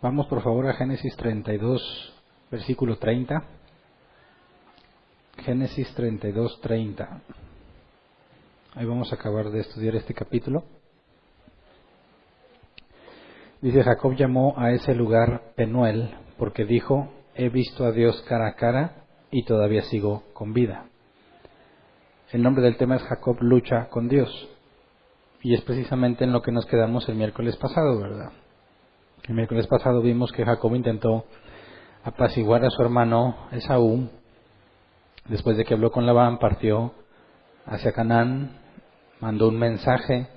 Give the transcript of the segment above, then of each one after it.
Vamos por favor a Génesis 32, versículo 30. Génesis 32, 30. Ahí vamos a acabar de estudiar este capítulo. Dice: Jacob llamó a ese lugar Penuel, porque dijo: he visto a Dios cara a cara y todavía sigo con vida. El nombre del tema es Jacob lucha con Dios. Y es precisamente en lo que nos quedamos el miércoles pasado, ¿verdad? El miércoles pasado vimos que Jacob intentó apaciguar a su hermano Esaú. Después de que habló con Labán, partió hacia Canaán, mandó un mensaje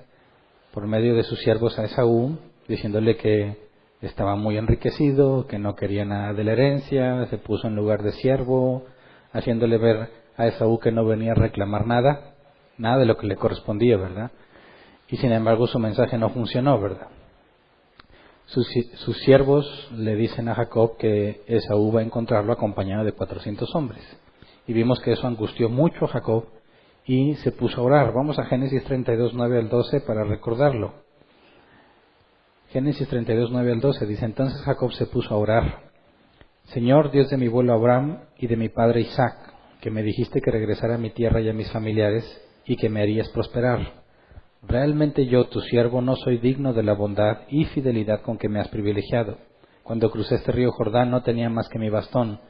por medio de sus siervos a Esaú, diciéndole que estaba muy enriquecido, que no quería nada de la herencia, se puso en lugar de siervo, haciéndole ver a Esaú que no venía a reclamar nada de lo que le correspondía, ¿verdad? Y sin embargo su mensaje no funcionó, ¿verdad? Sus siervos le dicen a Jacob que Esaú va a encontrarlo acompañado de 400 hombres. Y vimos que eso angustió mucho a Jacob y se puso a orar. Vamos a Génesis 32, 9 al 12 para recordarlo. Génesis 32, 9 al 12 dice: entonces Jacob se puso a orar: Señor, Dios de mi abuelo Abraham y de mi padre Isaac, que me dijiste que regresara a mi tierra y a mis familiares y que me harías prosperar. Realmente yo, tu siervo, no soy digno de la bondad y fidelidad con que me has privilegiado. Cuando crucé este río Jordán no tenía más que mi bastón,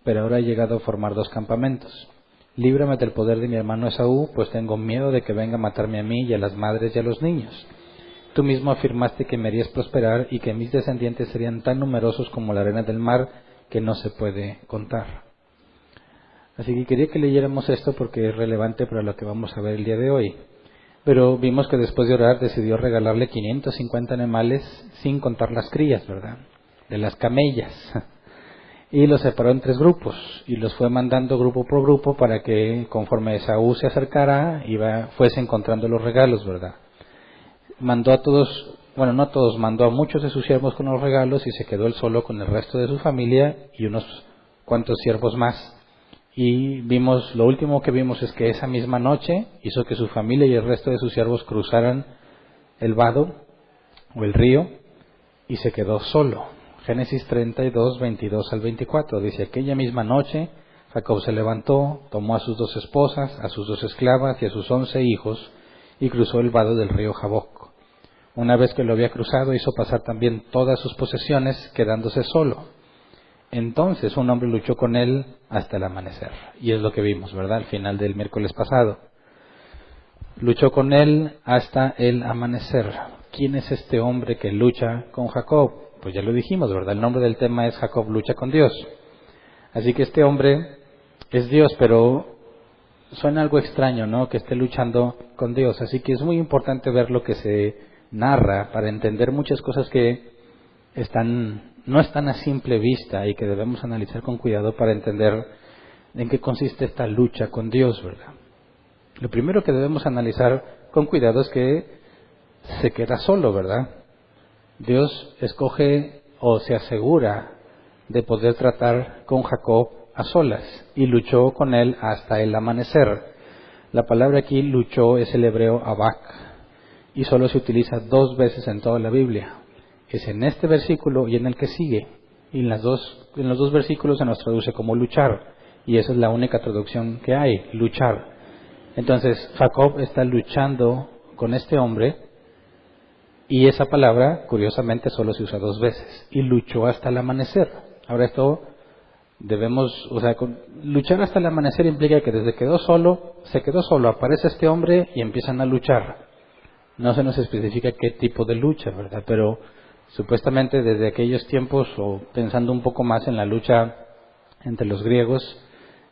pero ahora he llegado a formar 2 campamentos. Líbrame del poder de mi hermano Esaú, pues tengo miedo de que venga a matarme a mí y a las madres y a los niños. Tú mismo afirmaste que me harías prosperar y que mis descendientes serían tan numerosos como la arena del mar, que no se puede contar. Así que quería que leyéramos esto porque es relevante para lo que vamos a ver el día de hoy. Pero vimos que después de orar decidió regalarle 550 animales sin contar las crías, ¿verdad? De las camellas. Y los separó en 3 grupos y los fue mandando grupo por grupo para que conforme Esaú se acercara fuese encontrando los regalos, ¿verdad? Mandó a todos, bueno, no a todos, mandó a muchos de sus siervos con los regalos y se quedó él solo con el resto de su familia y unos cuantos siervos más. Y lo último que vimos es que esa misma noche hizo que su familia y el resto de sus siervos cruzaran el vado o el río y se quedó solo. Génesis 32, 22 al 24 dice: aquella misma noche Jacob se levantó, tomó a sus 2 esposas, a sus 2 esclavas y a sus 11 hijos y cruzó el vado del río Jaboc. Una vez que lo había cruzado, hizo pasar también todas sus posesiones, quedándose solo. Entonces un hombre luchó con él hasta el amanecer. Y es lo que vimos, ¿verdad? Al final del miércoles pasado. Luchó con él hasta el amanecer. ¿Quién es este hombre que lucha con Jacob? Pues ya lo dijimos, ¿verdad? El nombre del tema es Jacob lucha con Dios. Así que este hombre es Dios, pero suena algo extraño, ¿no? Que esté luchando con Dios. Así que es muy importante ver lo que se narra para entender muchas cosas que no están a simple vista y que debemos analizar con cuidado para entender en qué consiste esta lucha con Dios, ¿verdad? Lo primero que debemos analizar con cuidado es que se queda solo, ¿verdad? Dios escoge o se asegura de poder tratar con Jacob a solas y luchó con él hasta el amanecer. La palabra aquí luchó es el hebreo abak y solo se utiliza 2 veces en toda la Biblia. Es en este versículo y en el que sigue. Y en los 2 versículos se nos traduce como luchar. Y esa es la única traducción que hay, luchar. Entonces Jacob está luchando con este hombre y esa palabra, curiosamente, solo se usa 2 veces. Y luchó hasta el amanecer. Ahora luchar hasta el amanecer implica que desde se quedó solo, aparece este hombre y empiezan a luchar. No se nos especifica qué tipo de lucha, ¿verdad? Pero supuestamente desde aquellos tiempos, o pensando un poco más en la lucha entre los griegos,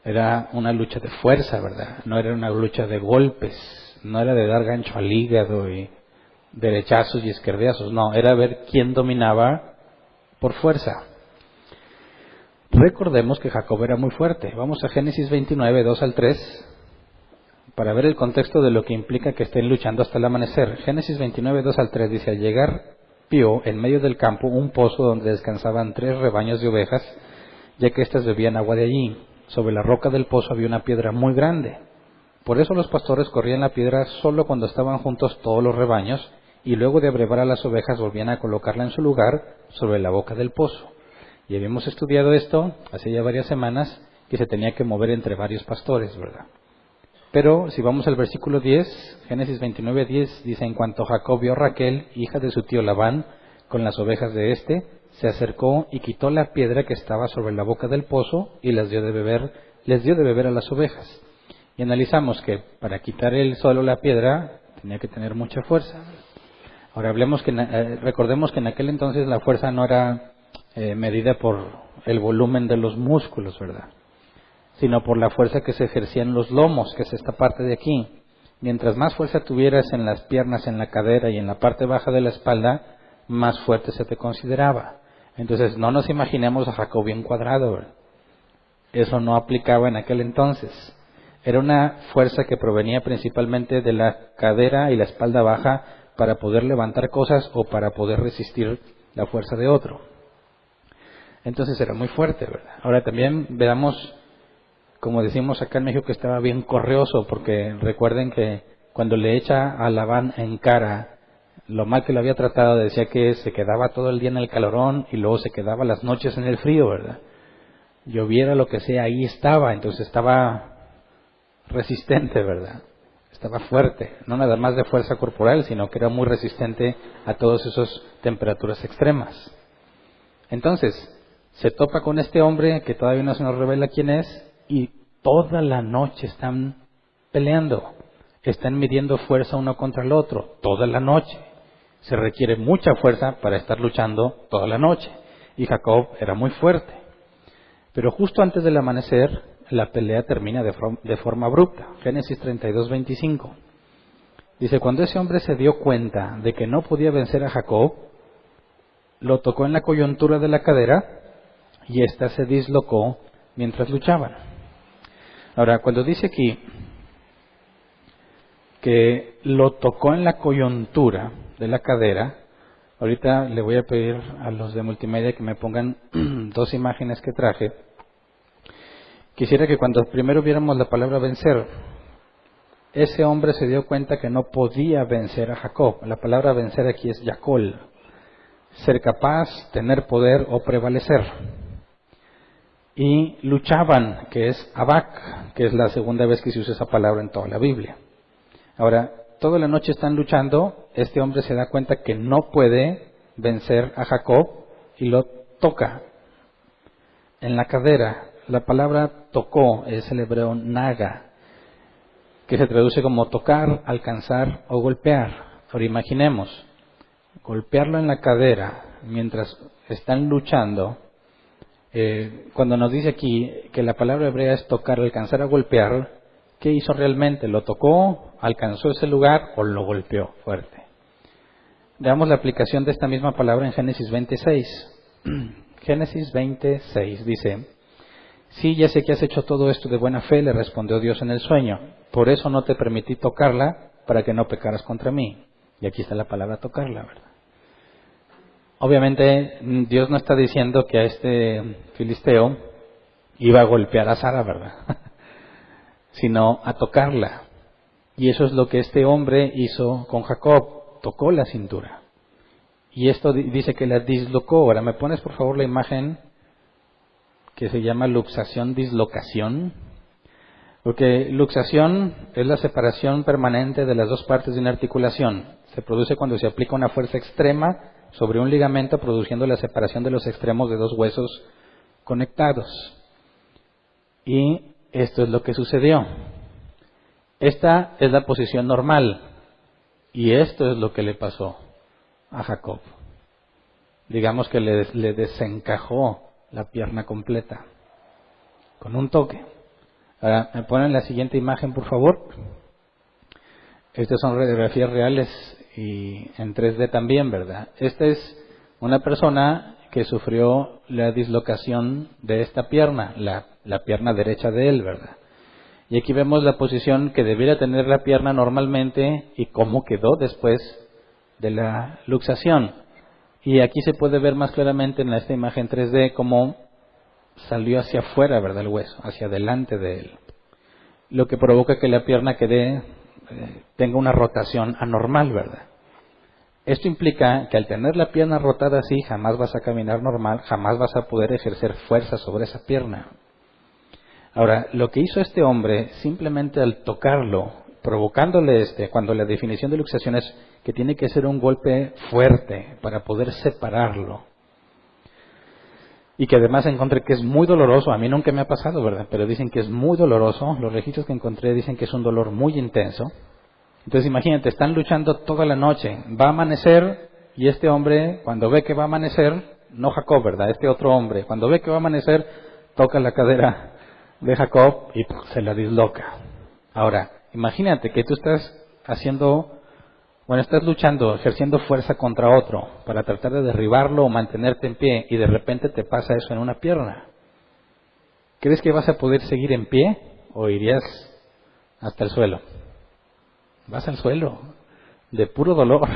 era una lucha de fuerza, ¿verdad? No era una lucha de golpes, no era de dar gancho al hígado y derechazos y izquierdazos, no, era ver quién dominaba por fuerza. Recordemos que Jacob era muy fuerte. Vamos a Génesis 29, 2 al 3, para ver el contexto de lo que implica que estén luchando hasta el amanecer. Génesis 29, 2 al 3 dice: al llegar vio en medio del campo un pozo donde descansaban 3 rebaños de ovejas, ya que éstas bebían agua de allí. Sobre la roca del pozo había una piedra muy grande. Por eso los pastores corrían la piedra solo cuando estaban juntos todos los rebaños y luego de abrevar a las ovejas volvían a colocarla en su lugar sobre la boca del pozo. Y habíamos estudiado esto hace ya varias semanas, que se tenía que mover entre varios pastores, ¿verdad? Pero si vamos al versículo 10, Génesis 29:10, dice: en cuanto Jacob vio a Raquel, hija de su tío Labán, con las ovejas de éste, se acercó y quitó la piedra que estaba sobre la boca del pozo y les dio de beber a las ovejas. Y analizamos que para quitar él solo la piedra tenía que tener mucha fuerza. Ahora recordemos que en aquel entonces la fuerza no era medida por el volumen de los músculos, ¿verdad? Sino por la fuerza que se ejercía en los lomos, que es esta parte de aquí. Mientras más fuerza tuvieras en las piernas, en la cadera y en la parte baja de la espalda, más fuerte se te consideraba. Entonces no nos imaginemos a Jacob bien cuadrado, ¿verdad? Eso no aplicaba en aquel entonces. Era una fuerza que provenía principalmente de la cadera y la espalda baja para poder levantar cosas o para poder resistir la fuerza de otro. Entonces era muy fuerte, ¿verdad? Ahora también veamos, como decimos acá en México, que estaba bien correoso, porque recuerden que cuando le echa a Labán en cara lo mal que lo había tratado, decía que se quedaba todo el día en el calorón y luego se quedaba las noches en el frío, ¿verdad? Lloviera lo que sea, ahí estaba, entonces estaba resistente, ¿verdad? Estaba fuerte, no nada más de fuerza corporal, sino que era muy resistente a todas esas temperaturas extremas. Entonces, se topa con este hombre que todavía no se nos revela quién es, y toda la noche están peleando, están midiendo fuerza uno contra el otro, toda la noche. Se requiere mucha fuerza para estar luchando toda la noche, y Jacob era muy fuerte. Pero justo antes del amanecer, la pelea termina de forma abrupta. Génesis 32:25. Dice: cuando ese hombre se dio cuenta de que no podía vencer a Jacob, lo tocó en la coyuntura de la cadera y ésta se dislocó mientras luchaban. Ahora, cuando dice aquí que lo tocó en la coyuntura de la cadera, ahorita le voy a pedir a los de multimedia que me pongan dos imágenes que traje. Quisiera que cuando primero viéramos la palabra vencer, ese hombre se dio cuenta que no podía vencer a Jacob. La palabra vencer aquí es yakol, ser capaz, tener poder o prevalecer. Y luchaban, que es abak, que es la segunda vez que se usa esa palabra en toda la Biblia. Ahora, toda la noche están luchando, este hombre se da cuenta que no puede vencer a Jacob y lo toca en la cadera. La palabra tocó es el hebreo naga, que se traduce como tocar, alcanzar o golpear. Ahora imaginemos, golpearlo en la cadera mientras están luchando. Cuando nos dice aquí que la palabra hebrea es tocar, alcanzar o golpear, ¿qué hizo realmente? ¿Lo tocó, alcanzó ese lugar o lo golpeó fuerte? Veamos la aplicación de esta misma palabra en Génesis 26. Génesis 26 dice: sí, ya sé que has hecho todo esto de buena fe, le respondió Dios en el sueño. Por eso no te permití tocarla, para que no pecaras contra mí. Y aquí está la palabra tocarla, ¿verdad? Obviamente, Dios no está diciendo que a este filisteo iba a golpear a Sara, ¿verdad? Sino a tocarla. Y eso es lo que este hombre hizo con Jacob, tocó la cintura. Y esto dice que la dislocó. Ahora, ¿me pones por favor la imagen que se llama luxación, dislocación? Porque luxación es la separación permanente de las dos partes de una articulación. Se produce cuando se aplica una fuerza extrema sobre un ligamento, produciendo la separación de los extremos de dos huesos conectados. Y esto es lo que sucedió. Esta es la posición normal. Y esto es lo que le pasó a Jacob. Digamos que le desencajó la pierna completa con un toque. Ahora, ¿me ponen la siguiente imagen, por favor? Estas son radiografías reales y en 3D también, ¿verdad? Esta es una persona que sufrió la dislocación de esta pierna, la pierna derecha de él, ¿verdad? Y aquí vemos la posición que debiera tener la pierna normalmente y cómo quedó después de la luxación. Y aquí se puede ver más claramente en esta imagen 3D cómo salió hacia afuera, ¿verdad? El hueso, hacia adelante de él. Lo que provoca que la pierna tenga una rotación anormal, ¿verdad? Esto implica que al tener la pierna rotada así, jamás vas a caminar normal, jamás vas a poder ejercer fuerza sobre esa pierna. Ahora, lo que hizo este hombre, simplemente al tocarlo, provocándole cuando la definición de luxación es que tiene que ser un golpe fuerte para poder separarlo. Y que además encontré que es muy doloroso, a mí nunca me ha pasado, ¿verdad? Pero dicen que es muy doloroso, los registros que encontré dicen que es un dolor muy intenso. Entonces imagínate, están luchando toda la noche, va a amanecer y este hombre, cuando ve que va a amanecer, no Jacob, ¿verdad? Este otro hombre, cuando ve que va a amanecer, toca la cadera de Jacob y se la disloca. Ahora, imagínate que tú estás estás luchando, ejerciendo fuerza contra otro para tratar de derribarlo o mantenerte en pie y de repente te pasa eso en una pierna. ¿Crees que vas a poder seguir en pie o irías hasta el suelo? Vas al suelo, de puro dolor.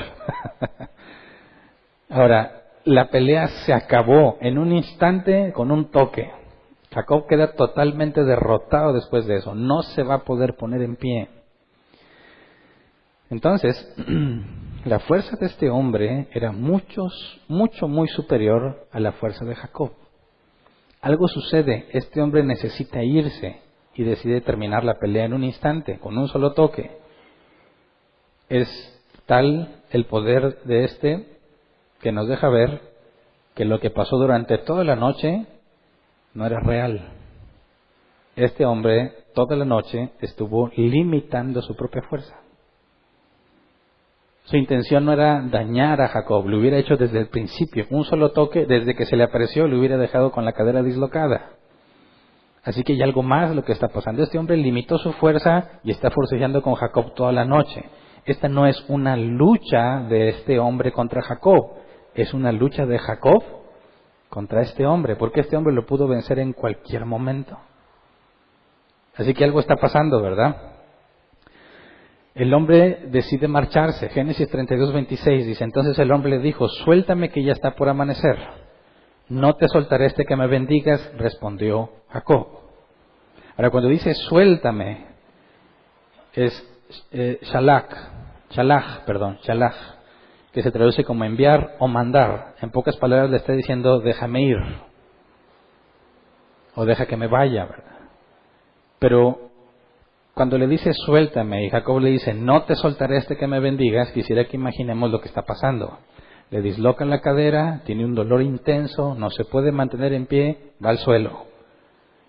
Ahora, la pelea se acabó en un instante con un toque. Jacob queda totalmente derrotado después de eso, no se va a poder poner en pie. Entonces, la fuerza de este hombre era muy superior a la fuerza de Jacob. Algo sucede, este hombre necesita irse y decide terminar la pelea en un instante, con un solo toque. Es tal el poder de que nos deja ver que lo que pasó durante toda la noche no era real. Este hombre toda la noche estuvo limitando su propia fuerza. Su intención no era dañar a Jacob, lo hubiera hecho desde el principio. Un solo toque, desde que se le apareció, lo hubiera dejado con la cadera dislocada. Así que hay algo más lo que está pasando. Este hombre limitó su fuerza y está forcejeando con Jacob toda la noche. Esta no es una lucha de este hombre contra Jacob, es una lucha de Jacob contra este hombre, porque este hombre lo pudo vencer en cualquier momento. Así que algo está pasando, ¿verdad? El hombre decide marcharse. Génesis 32:26 dice, entonces el hombre le dijo, suéltame que ya está por amanecer. No te soltaré que me bendigas, respondió Jacob. Ahora cuando dice suéltame, es shalach, que se traduce como enviar o mandar. En pocas palabras le está diciendo, déjame ir, o deja que me vaya, ¿verdad? Pero cuando le dice suéltame y Jacob le dice no te soltaré que me bendigas, quisiera que imaginemos lo que está pasando. Le dislocan la cadera, tiene un dolor intenso, no se puede mantener en pie, va al suelo.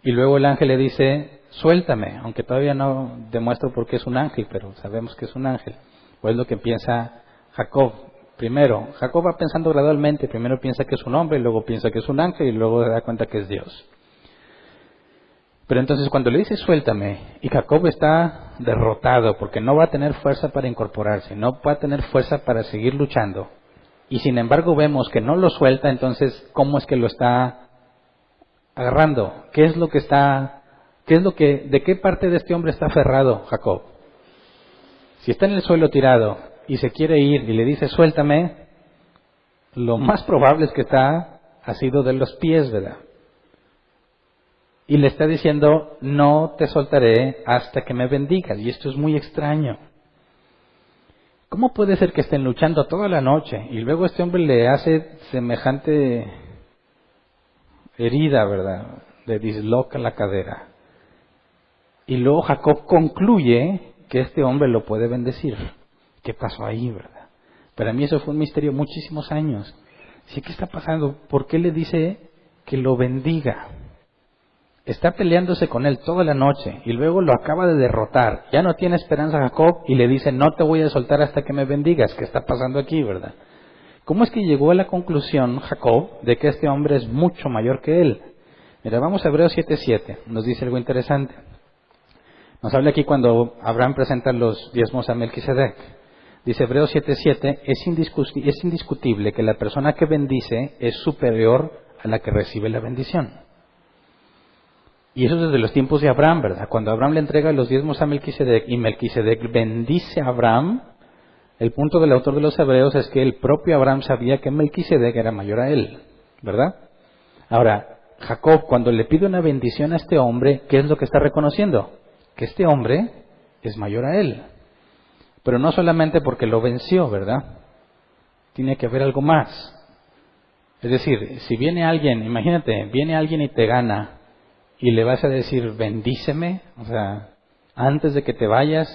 Y luego el ángel le dice suéltame, aunque todavía no demuestro por qué es un ángel, pero sabemos que es un ángel. Pues es lo que piensa Jacob. Primero, Jacob va pensando gradualmente, primero piensa que es un hombre, luego piensa que es un ángel y luego se da cuenta que es Dios. Pero entonces cuando le dice suéltame, y Jacob está derrotado porque no va a tener fuerza para incorporarse, no va a tener fuerza para seguir luchando, y sin embargo vemos que no lo suelta, entonces ¿cómo es que lo está agarrando? ¿De qué parte de este hombre está aferrado Jacob? Si está en el suelo tirado y se quiere ir y le dice suéltame, lo más probable es que está asido de los pies, ¿verdad? Y le está diciendo, no te soltaré hasta que me bendigas. Y esto es muy extraño. ¿Cómo puede ser que estén luchando toda la noche y luego este hombre le hace semejante herida, ¿verdad? Le disloca la cadera. Y luego Jacob concluye que este hombre lo puede bendecir. ¿Qué pasó ahí, verdad? Para mí eso fue un misterio muchísimos años. ¿Sí? ¿Qué está pasando? ¿Por qué le dice que lo bendiga? Está peleándose con él toda la noche y luego lo acaba de derrotar. Ya no tiene esperanza Jacob y le dice, no te voy a soltar hasta que me bendigas. ¿Qué está pasando aquí, verdad? ¿Cómo es que llegó a la conclusión Jacob de que este hombre es mucho mayor que él? Mira, vamos a Hebreos 7:7. Nos dice algo interesante. Nos habla aquí cuando Abraham presenta los diezmos a Melquisedec. Dice Hebreos 7:7, es indiscutible que la persona que bendice es superior a la que recibe la bendición. Y eso desde los tiempos de Abraham, ¿verdad? Cuando Abraham le entrega los diezmos a Melquisedec y Melquisedec bendice a Abraham, el punto del autor de los Hebreos es que el propio Abraham sabía que Melquisedec era mayor a él, ¿verdad? Ahora, Jacob, cuando le pide una bendición a este hombre, ¿qué es lo que está reconociendo? Que este hombre es mayor a él. Pero no solamente porque lo venció, ¿verdad? Tiene que haber algo más. Es decir, si viene alguien, imagínate, viene alguien y te gana y le vas a decir, bendíceme, o sea, antes de que te vayas,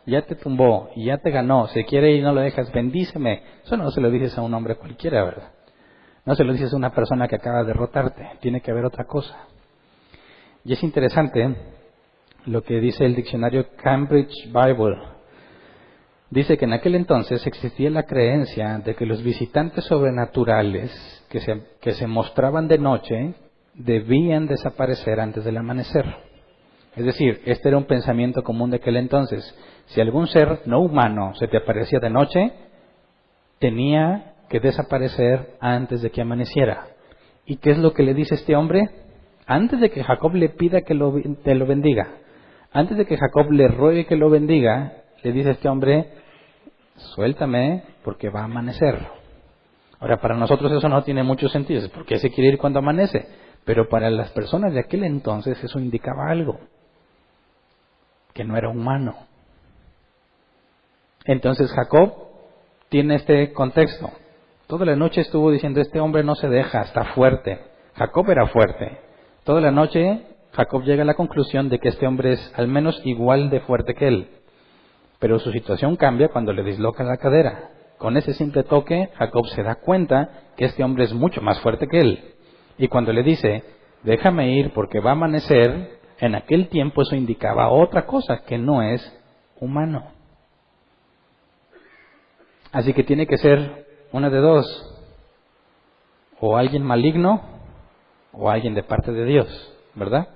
ya te tumbó y ya te ganó, se quiere ir y no lo dejas, bendíceme. Eso no se lo dices a un hombre cualquiera, ¿verdad? No se lo dices a una persona que acaba de derrotarte, tiene que haber otra cosa. Y es interesante lo que dice el diccionario Cambridge Bible. Dice que en aquel entonces existía la creencia de que los visitantes sobrenaturales que se mostraban de noche debían desaparecer antes del amanecer. Es decir, este era un pensamiento común de aquel entonces. Si algún ser no humano se te aparecía de noche, tenía que desaparecer antes de que amaneciera. ¿Y qué es lo que le dice este hombre? Antes de que Jacob le pida que te lo bendiga, antes de que Jacob le ruegue que lo bendiga, le dice este hombre, suéltame porque va a amanecer. Ahora, para nosotros eso no tiene mucho sentido, porque se quiere ir cuando amanece. Pero para las personas de aquel entonces eso indicaba algo, que no era humano. Entonces Jacob tiene este contexto. Toda la noche estuvo diciendo, este hombre no se deja, está fuerte. Jacob era fuerte. Toda la noche Jacob llega a la conclusión de que este hombre es al menos igual de fuerte que él. Pero su situación cambia cuando le disloca la cadera. Con ese simple toque, Jacob se da cuenta que este hombre es mucho más fuerte que él. Y cuando le dice, déjame ir porque va a amanecer, en aquel tiempo eso indicaba otra cosa, que no es humano. Así que tiene que ser una de dos. O alguien maligno, o alguien de parte de Dios, ¿verdad?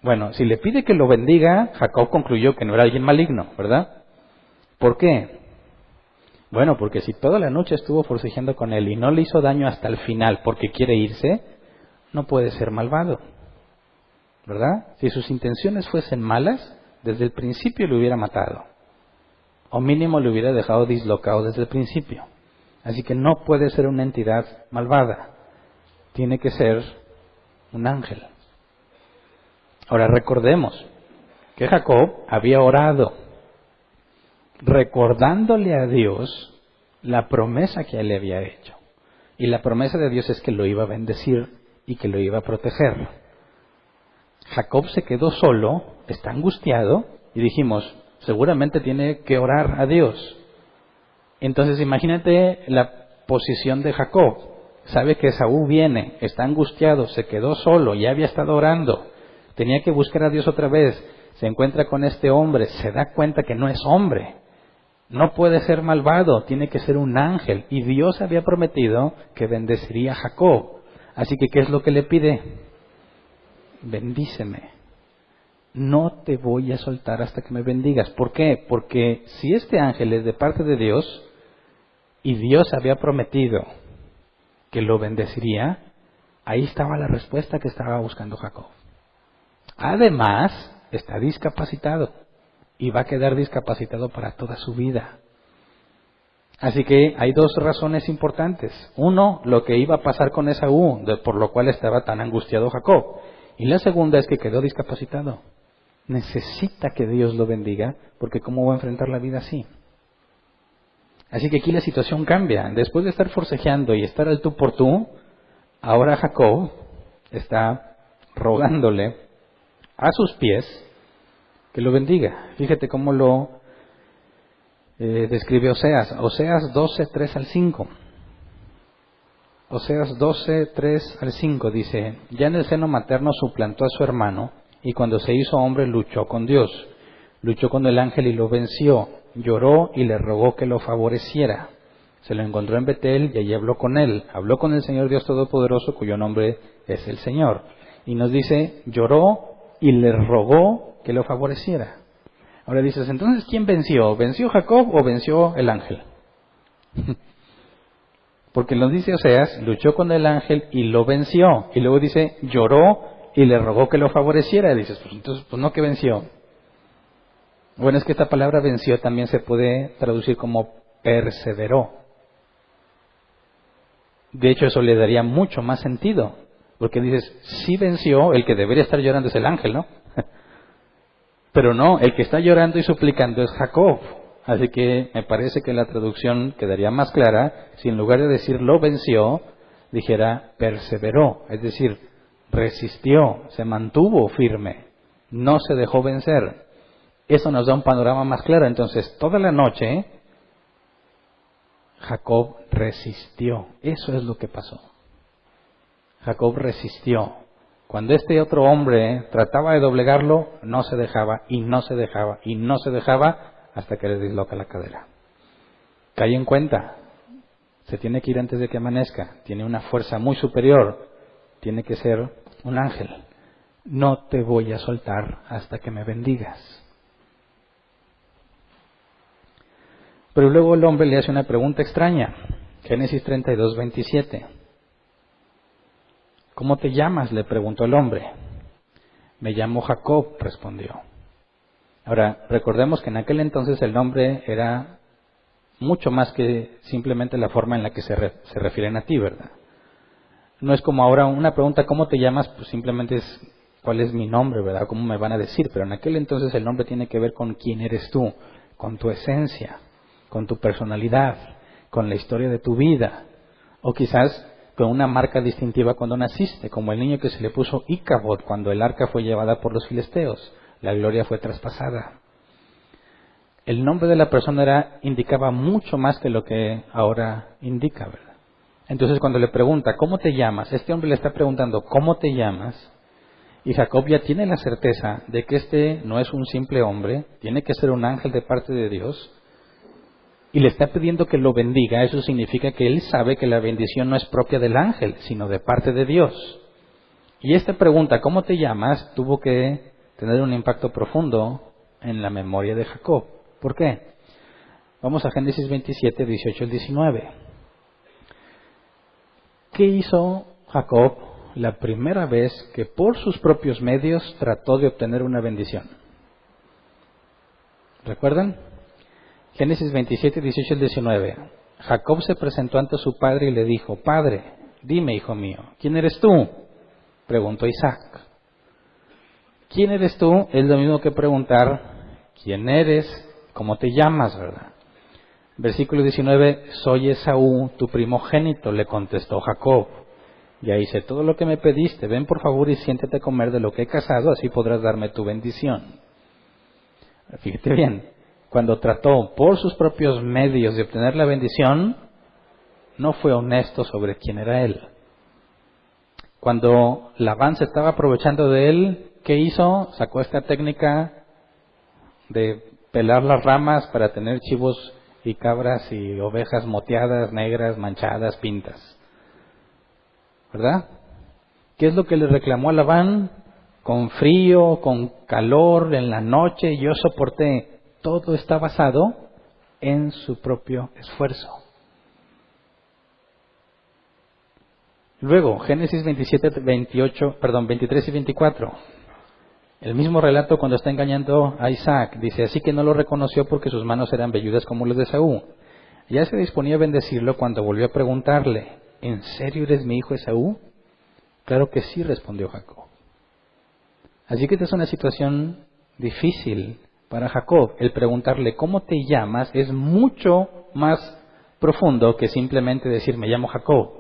Bueno, si le pide que lo bendiga, Jacob concluyó que no era alguien maligno, ¿verdad? ¿Por qué? Bueno, porque si toda la noche estuvo forcejeando con él y no le hizo daño hasta el final porque quiere irse, no puede ser malvado, ¿verdad? Si sus intenciones fuesen malas, desde el principio le hubiera matado, o mínimo le hubiera dejado dislocado desde el principio. Así que no puede ser una entidad malvada, tiene que ser un ángel. Ahora recordemos que Jacob había orado, recordándole a Dios la promesa que él le había hecho. Y la promesa de Dios es que lo iba a bendecir y que lo iba a proteger. Jacob se quedó solo, está angustiado, y dijimos, seguramente tiene que orar a Dios. Entonces imagínate la posición de Jacob. Sabe que Esaú viene, está angustiado, se quedó solo, ya había estado orando. Tenía que buscar a Dios otra vez. Se encuentra con este hombre, se da cuenta que no es hombre. No puede ser malvado, tiene que ser un ángel. Y Dios había prometido que bendeciría a Jacob. Así que, ¿qué es lo que le pide? Bendíceme. No te voy a soltar hasta que me bendigas. ¿Por qué? Porque si este ángel es de parte de Dios y Dios había prometido que lo bendeciría, ahí estaba la respuesta que estaba buscando Jacob. Además, está discapacitado y va a quedar discapacitado para toda su vida. Así que hay dos razones importantes. Uno, lo que iba a pasar con Esaú, por lo cual estaba tan angustiado Jacob. Y la segunda es que quedó discapacitado. Necesita que Dios lo bendiga, porque ¿cómo va a enfrentar la vida así? Así que aquí la situación cambia. Después de estar forcejeando y estar al tú por tú, ahora Jacob está rogándole a sus pies que lo bendiga. Fíjate cómo lo describe Oseas. Oseas 12, 3 al 5. Oseas 12, 3 al 5 dice, ya en el seno materno suplantó a su hermano, y cuando se hizo hombre luchó con Dios. Luchó con el ángel y lo venció. Lloró y le rogó que lo favoreciera. Se lo encontró en Betel y allí habló con él. Habló con el Señor Dios Todopoderoso, cuyo nombre es el Señor. Y nos dice, lloró y le rogó que lo favoreciera. Ahora dices, entonces, ¿quién venció? ¿Venció Jacob o venció el ángel? Porque nos dice Oseas, luchó con el ángel y lo venció. Y luego dice, lloró y le rogó que lo favoreciera. Y dices, pues entonces, pues no que venció. Bueno, es que esta palabra venció también se puede traducir como perseveró. De hecho, eso le daría mucho más sentido. Porque dices, sí venció, el que debería estar llorando es el ángel, ¿no? Pero no, el que está llorando y suplicando es Jacob. Así que me parece que la traducción quedaría más clara si en lugar de decir lo venció, dijera perseveró, es decir, resistió, se mantuvo firme, no se dejó vencer. Eso nos da un panorama más claro. Entonces, toda la noche Jacob resistió. Eso es lo que pasó. Jacob resistió. Cuando este otro hombre trataba de doblegarlo, no se dejaba y no se dejaba y no se dejaba hasta que le disloca la cadera. Cae en cuenta, se tiene que ir antes de que amanezca, tiene una fuerza muy superior, tiene que ser un ángel. No te voy a soltar hasta que me bendigas. Pero luego el hombre le hace una pregunta extraña. Génesis 32, 27. ¿Cómo te llamas?, le preguntó el hombre. Me llamo Jacob, respondió. Ahora, recordemos que en aquel entonces el nombre era mucho más que simplemente la forma en la que se refieren a ti, ¿verdad? No es como ahora una pregunta, ¿cómo te llamas?, pues simplemente es, ¿cuál es mi nombre?, ¿verdad? ¿Cómo me van a decir? Pero en aquel entonces el nombre tiene que ver con quién eres tú, con tu esencia, con tu personalidad, con la historia de tu vida, o quizás con una marca distintiva cuando naciste, como el niño que se le puso Icabod cuando el arca fue llevada por los filisteos, la gloria fue traspasada. El nombre de la persona indicaba mucho más que lo que ahora indica, ¿verdad? Entonces cuando le pregunta, ¿cómo te llamas?, este hombre le está preguntando, ¿cómo te llamas? Y Jacob ya tiene la certeza de que este no es un simple hombre, tiene que ser un ángel de parte de Dios, y le está pidiendo que lo bendiga. Eso significa que él sabe que la bendición no es propia del ángel, sino de parte de Dios. Y esta pregunta, ¿cómo te llamas?, tuvo que tener un impacto profundo en la memoria de Jacob. ¿Por qué? Vamos a Génesis 27, 18 al 19. ¿Qué hizo Jacob la primera vez que por sus propios medios trató de obtener una bendición? ¿Recuerdan? Génesis 27, 18 al 19. Jacob se presentó ante su padre y le dijo, Padre, dime, hijo mío, ¿quién eres tú?, preguntó Isaac. ¿Quién eres tú? Es lo mismo que preguntar, ¿quién eres? ¿Cómo te llamas?, ¿verdad? Versículo 19, soy Esaú, tu primogénito, le contestó Jacob. Ya hice todo lo que me pediste, ven por favor y siéntate a comer de lo que he cazado, así podrás darme tu bendición. Fíjate bien, cuando trató por sus propios medios de obtener la bendición, no fue honesto sobre quién era él. Cuando Labán se estaba aprovechando de él, ¿qué hizo? Sacó esta técnica de pelar las ramas para tener chivos y cabras y ovejas moteadas, negras, manchadas, pintas. ¿Verdad? ¿Qué es lo que le reclamó a Labán? Con frío, con calor, en la noche, yo soporté. Todo está basado en su propio esfuerzo. Luego, Génesis 23 y 24. El mismo relato cuando está engañando a Isaac. Dice, así que no lo reconoció porque sus manos eran velludas como las de Esaú. Ya se disponía a bendecirlo cuando volvió a preguntarle, ¿en serio eres mi hijo Esaú? Claro que sí, respondió Jacob. Así que esta es una situación difícil para Jacob. El preguntarle, ¿cómo te llamas?, es mucho más profundo que simplemente decir, me llamo Jacob.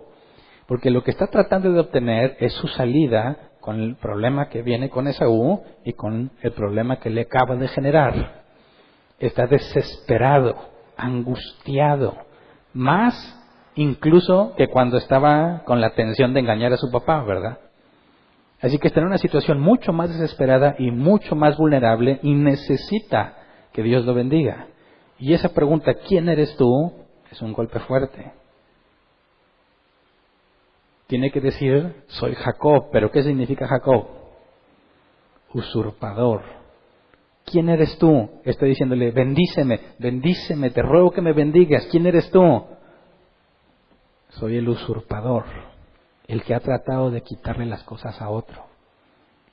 Porque lo que está tratando de obtener es su salida con el problema que viene con Esaú y con el problema que le acaba de generar. Está desesperado, angustiado, más incluso que cuando estaba con la tensión de engañar a su papá, ¿verdad? Así que está en una situación mucho más desesperada y mucho más vulnerable y necesita que Dios lo bendiga. Y esa pregunta, ¿quién eres tú?, es un golpe fuerte. Tiene que decir, soy Jacob. ¿Pero qué significa Jacob? Usurpador. ¿Quién eres tú? Está diciéndole, bendíceme, bendíceme, te ruego que me bendigas. ¿Quién eres tú? Soy el usurpador, el que ha tratado de quitarle las cosas a otro,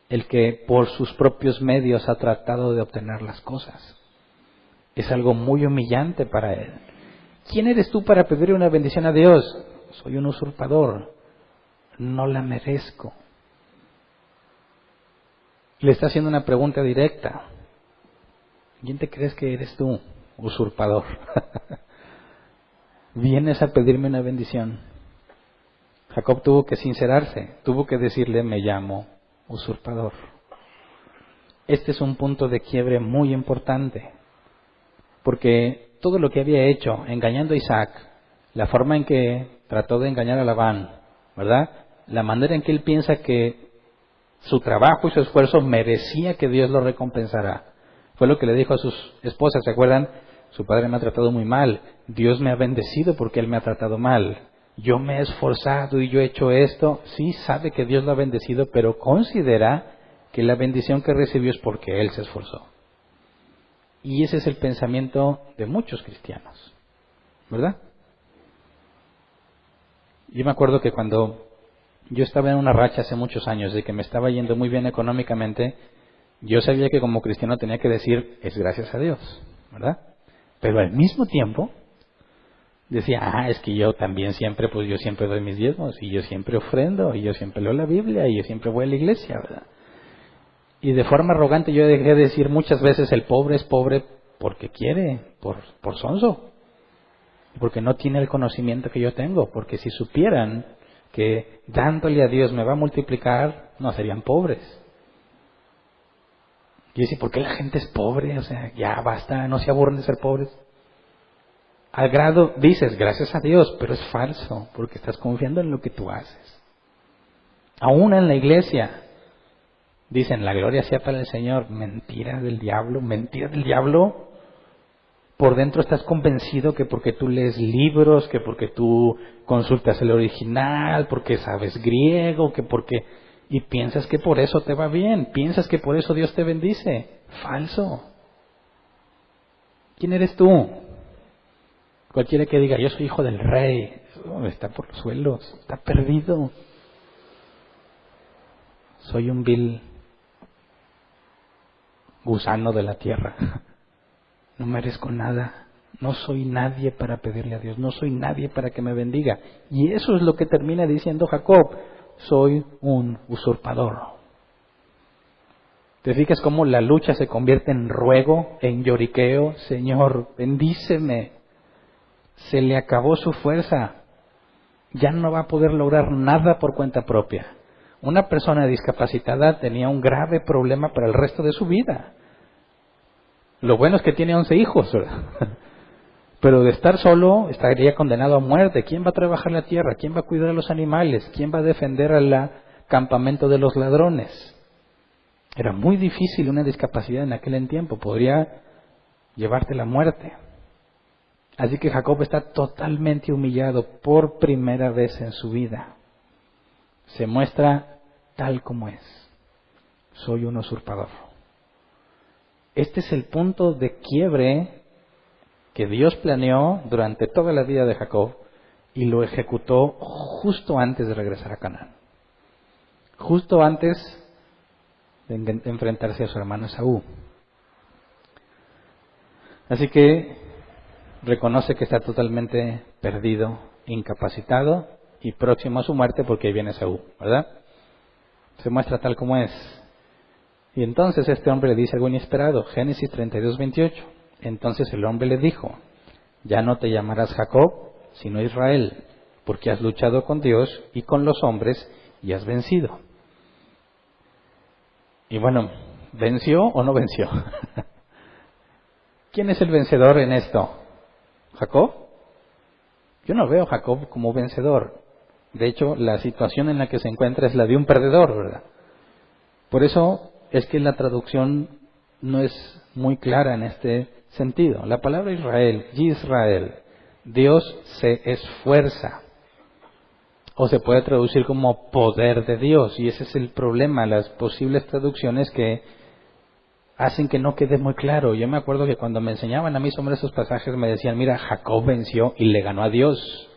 el que por sus propios medios ha tratado de obtener las cosas. Es algo muy humillante para él. ¿Quién eres tú para pedir una bendición a Dios? Soy un usurpador. No la merezco. Le está haciendo una pregunta directa. ¿Quién te crees que eres tú? usurpador. Vienes a pedirme una bendición. Jacob tuvo que sincerarse, tuvo que decirle, me llamo usurpador. Este es un punto de quiebre muy importante, porque todo lo que había hecho, engañando a Isaac, la forma en que trató de engañar a Labán, ¿verdad? La manera en que él piensa que su trabajo y su esfuerzo merecía que Dios lo recompensara. Fue lo que le dijo a sus esposas, ¿se acuerdan? Su padre me ha tratado muy mal, Dios me ha bendecido porque él me ha tratado mal. Yo me he esforzado y yo he hecho esto. Sí, sabe que Dios lo ha bendecido, pero considera que la bendición que recibió es porque él se esforzó. Y ese es el pensamiento de muchos cristianos, ¿verdad? Yo me acuerdo que cuando yo estaba en una racha hace muchos años de que me estaba yendo muy bien económicamente, yo sabía que como cristiano tenía que decir, es gracias a Dios, ¿verdad? Pero al mismo tiempo decía, es que yo también siempre, pues yo siempre doy mis diezmos, y yo siempre ofrendo, y yo siempre leo la Biblia, y yo siempre voy a la iglesia, ¿verdad? Y de forma arrogante yo dejé de decir muchas veces, el pobre es pobre porque quiere, por sonso, porque no tiene el conocimiento que yo tengo, porque si supieran que dándole a Dios me va a multiplicar, no serían pobres. Y decía, ¿por qué la gente es pobre? O sea, ya basta, no se aburren de ser pobres. Al grado, dices, gracias a Dios, pero es falso, porque estás confiando en lo que tú haces. Aún en la iglesia, dicen, la gloria sea para el Señor. Mentira del diablo, mentira del diablo. Por dentro estás convencido que porque tú lees libros, que porque tú consultas el original, porque sabes griego, que porque... Y piensas que por eso te va bien, piensas que por eso Dios te bendice. Falso. ¿Quién eres tú? Cualquiera que diga, yo soy hijo del rey, está por los suelos, está perdido. Soy un vil gusano de la tierra. No merezco nada. No soy nadie para pedirle a Dios. No soy nadie para que me bendiga. Y eso es lo que termina diciendo Jacob. Soy un usurpador. ¿Te fijas cómo la lucha se convierte en ruego, en lloriqueo? Señor, bendíceme. Se le acabó su fuerza. Ya no va a poder lograr nada por cuenta propia. Una persona discapacitada tenía un grave problema para el resto de su vida. Lo bueno es que tiene 11 hijos, ¿verdad? Pero de estar solo estaría condenado a muerte. ¿Quién va a trabajar la tierra? ¿Quién va a cuidar a los animales? ¿Quién va a defender al campamento de los ladrones? Era muy difícil una discapacidad en aquel tiempo. Podría llevarte la muerte. Así que Jacob está totalmente humillado por primera vez en su vida. Se muestra tal como es. Soy un usurpador. Este es el punto de quiebre que Dios planeó durante toda la vida de Jacob y lo ejecutó justo antes de regresar a Canaán. Justo antes de enfrentarse a su hermano Esaú. Así que reconoce que está totalmente perdido, incapacitado y próximo a su muerte porque ahí viene Esaú, ¿verdad? Se muestra tal como es. Y entonces este hombre le dice algo inesperado, Génesis 32:28. Entonces el hombre le dijo, ya no te llamarás Jacob, sino Israel, porque has luchado con Dios y con los hombres y has vencido. Y bueno, ¿venció o no venció? ¿Quién es el vencedor en esto? ¿Jacob? Yo no veo a Jacob como vencedor. De hecho, la situación en la que se encuentra es la de un perdedor, ¿verdad? Por eso es que la traducción no es muy clara en este sentido. La palabra Israel, Yisrael, Dios se esfuerza. O se puede traducir como poder de Dios. Y ese es el problema, las posibles traducciones que hacen que no quede muy claro. Yo me acuerdo que cuando me enseñaban a mí sobre esos pasajes me decían, mira, Jacob venció y le ganó a Dios.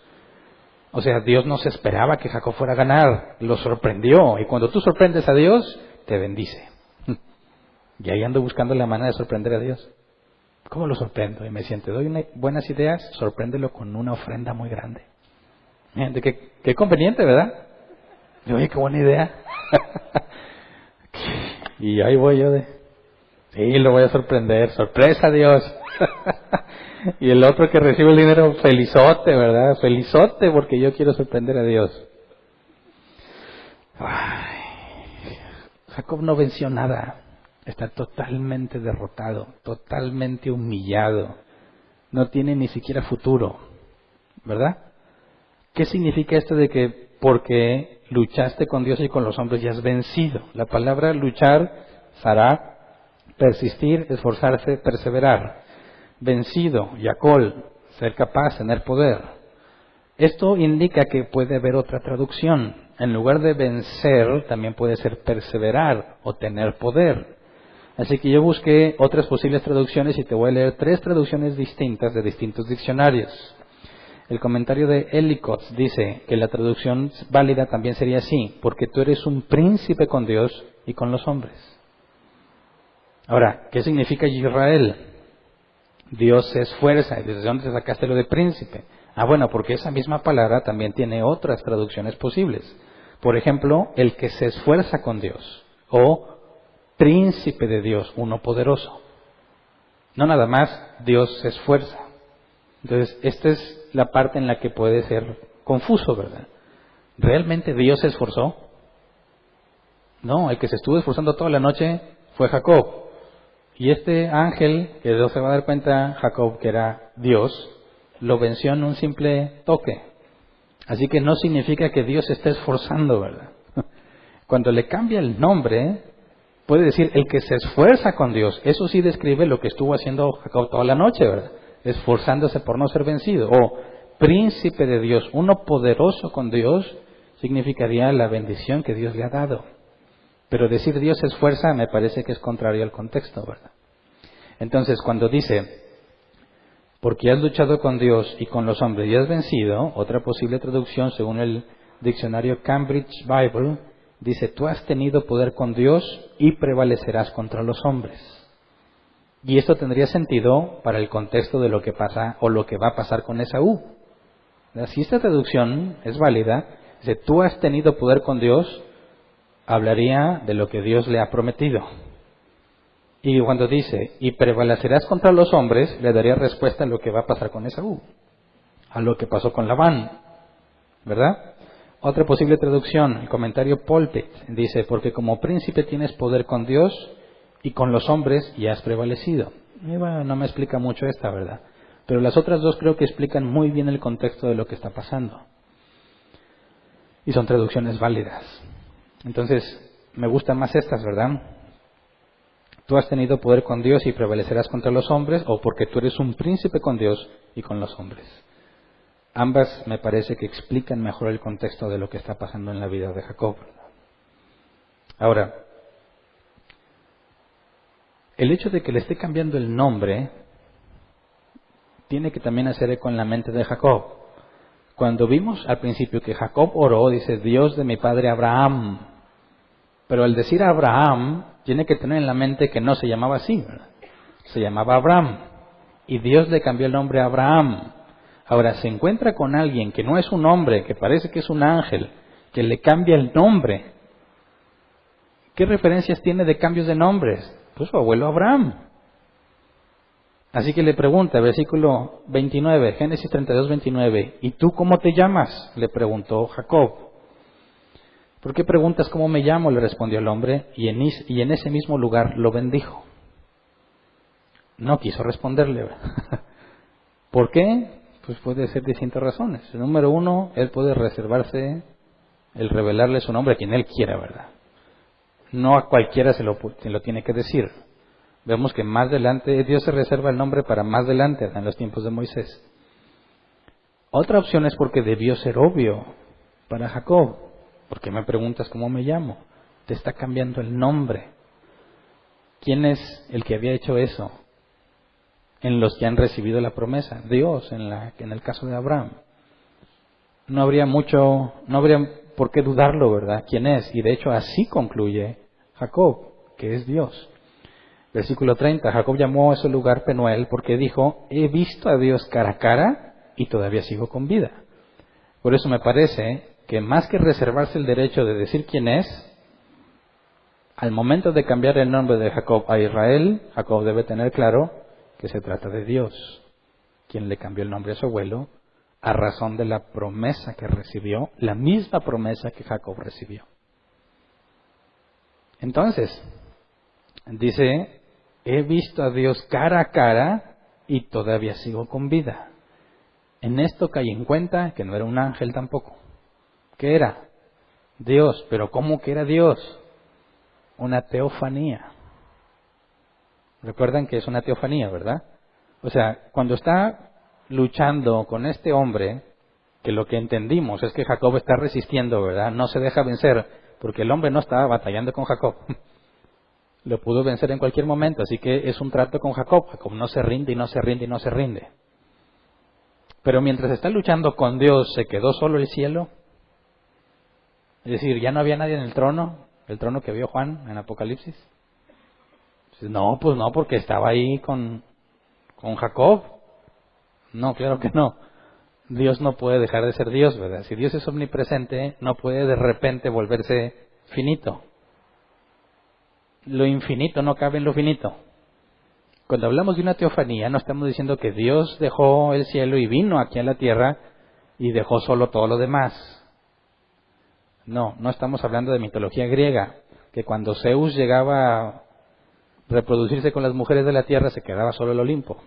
O sea, Dios no se esperaba que Jacob fuera a ganar, lo sorprendió. Y cuando tú sorprendes a Dios, te bendice. Y ahí ando buscando la manera de sorprender a Dios. ¿Cómo lo sorprendo? Y me decían, te doy buenas ideas, sorpréndelo con una ofrenda muy grande. Miren, qué conveniente, ¿verdad? Y oye, qué buena idea. Y ahí voy yo sí, lo voy a sorprender. Sorpresa, Dios. Y el otro que recibe el dinero, felizote, ¿verdad? Felizote porque yo quiero sorprender a Dios. Ay, Jacob no venció nada. Está totalmente derrotado, totalmente humillado. No tiene ni siquiera futuro, ¿verdad? ¿Qué significa esto de que porque luchaste con Dios y con los hombres ya has vencido? La palabra luchar, sará, persistir, esforzarse, perseverar. Vencido, yacol, ser capaz, tener poder. Esto indica que puede haber otra traducción. En lugar de vencer, también puede ser perseverar o tener poder. Así que yo busqué otras posibles traducciones y te voy a leer 3 traducciones distintas de distintos diccionarios. El comentario de Ellicott dice que la traducción válida también sería así, porque tú eres un príncipe con Dios y con los hombres. Ahora, ¿qué significa Israel? Dios se esfuerza. ¿Desde dónde sacaste lo de príncipe? Bueno, porque esa misma palabra también tiene otras traducciones posibles. Por ejemplo, el que se esfuerza con Dios, o príncipe de Dios, uno poderoso. No nada más, Dios se esfuerza. Entonces, esta es la parte en la que puede ser confuso, ¿verdad? ¿Realmente Dios se esforzó? No, el que se estuvo esforzando toda la noche fue Jacob. Y este ángel, que Dios se va a dar cuenta, Jacob, que era Dios, lo venció en un simple toque. Así que no significa que Dios se esté esforzando, ¿verdad? Cuando le cambia el nombre, puede decir el que se esfuerza con Dios. Eso sí describe lo que estuvo haciendo Jacob toda la noche, ¿verdad? Esforzándose por no ser vencido. O príncipe de Dios, uno poderoso con Dios, significaría la bendición que Dios le ha dado. Pero decir Dios se esfuerza me parece que es contrario al contexto, ¿verdad? Entonces, cuando dice, porque has luchado con Dios y con los hombres y has vencido, otra posible traducción según el diccionario Cambridge Bible, dice, tú has tenido poder con Dios y prevalecerás contra los hombres. Y esto tendría sentido para el contexto de lo que pasa o lo que va a pasar con Esaú. Si esta traducción es válida, dice, tú has tenido poder con Dios, hablaría de lo que Dios le ha prometido. Y cuando dice, y prevalecerás contra los hombres, le daría respuesta a lo que va a pasar con Esaú, a lo que pasó con Labán, ¿verdad? Otra posible traducción, el comentario Pulpit, dice, porque como príncipe tienes poder con Dios y con los hombres y has prevalecido. Y bueno, no me explica mucho esta, ¿verdad? Pero las otras dos creo que explican muy bien el contexto de lo que está pasando. Y son traducciones válidas. Entonces, me gustan más estas, ¿verdad? Tú has tenido poder con Dios y prevalecerás contra los hombres, o porque tú eres un príncipe con Dios y con los hombres. Ambas me parece que explican mejor el contexto de lo que está pasando en la vida de Jacob. Ahora, el hecho de que le esté cambiando el nombre tiene que también hacer eco en la mente de Jacob. Cuando vimos al principio que Jacob oró, dice, Dios de mi padre Abraham. Pero al decir Abraham, tiene que tener en la mente que no se llamaba así, ¿verdad? Se llamaba Abraham. Y Dios le cambió el nombre a Abraham. Ahora, se encuentra con alguien que no es un hombre, que parece que es un ángel, que le cambia el nombre. ¿Qué referencias tiene de cambios de nombres? Pues su abuelo Abraham. Así que le pregunta, versículo 29, Génesis 32, 29, ¿y tú cómo te llamas?, le preguntó Jacob. ¿Por qué preguntas cómo me llamo?, le respondió el hombre, y en ese mismo lugar lo bendijo. No quiso responderle. ¿Por qué? Pues puede ser distintas razones. Número 1, él puede reservarse el revelarle su nombre a quien él quiera, ¿verdad? No a cualquiera se lo tiene que decir. Vemos que más adelante Dios se reserva el nombre para más adelante, en los tiempos de Moisés. Otra opción es porque debió ser obvio para Jacob. ¿Por qué me preguntas cómo me llamo? Te está cambiando el nombre. ¿Quién es el que había hecho eso? En los que han recibido la promesa, Dios, en el caso de Abraham. No habría por qué dudarlo, ¿verdad? ¿Quién es? Y de hecho así concluye Jacob, que es Dios. Versículo 30, Jacob llamó a ese lugar Penuel porque dijo, he visto a Dios cara a cara y todavía sigo con vida. Por eso me parece que más que reservarse el derecho de decir quién es, al momento de cambiar el nombre de Jacob a Israel, Jacob debe tener claro que se trata de Dios, quien le cambió el nombre a su abuelo a razón de la promesa que recibió, la misma promesa que Jacob recibió. Entonces, dice, he visto a Dios cara a cara y todavía sigo con vida. En esto caí en cuenta que no era un ángel tampoco. ¿Qué era? Dios. ¿Pero cómo que era Dios? Una teofanía. Recuerdan que es una teofanía, ¿verdad? O sea, cuando está luchando con este hombre, que lo que entendimos es que Jacob está resistiendo, ¿verdad? No se deja vencer, porque el hombre no estaba batallando con Jacob. Lo pudo vencer en cualquier momento, así que es un trato con Jacob. Jacob no se rinde y no se rinde y no se rinde. Pero mientras está luchando con Dios, ¿se quedó solo el cielo? Es decir, ¿ya no había nadie en el trono que vio Juan en Apocalipsis? No, pues no, porque estaba ahí con Jacob. No, claro que no. Dios no puede dejar de ser Dios, ¿verdad? Si Dios es omnipresente, no puede de repente volverse finito. Lo infinito no cabe en lo finito. Cuando hablamos de una teofanía, no estamos diciendo que Dios dejó el cielo y vino aquí a la tierra y dejó solo todo lo demás. No, no estamos hablando de mitología griega, que cuando Zeus llegaba a reproducirse con las mujeres de la tierra se quedaba solo el Olimpo.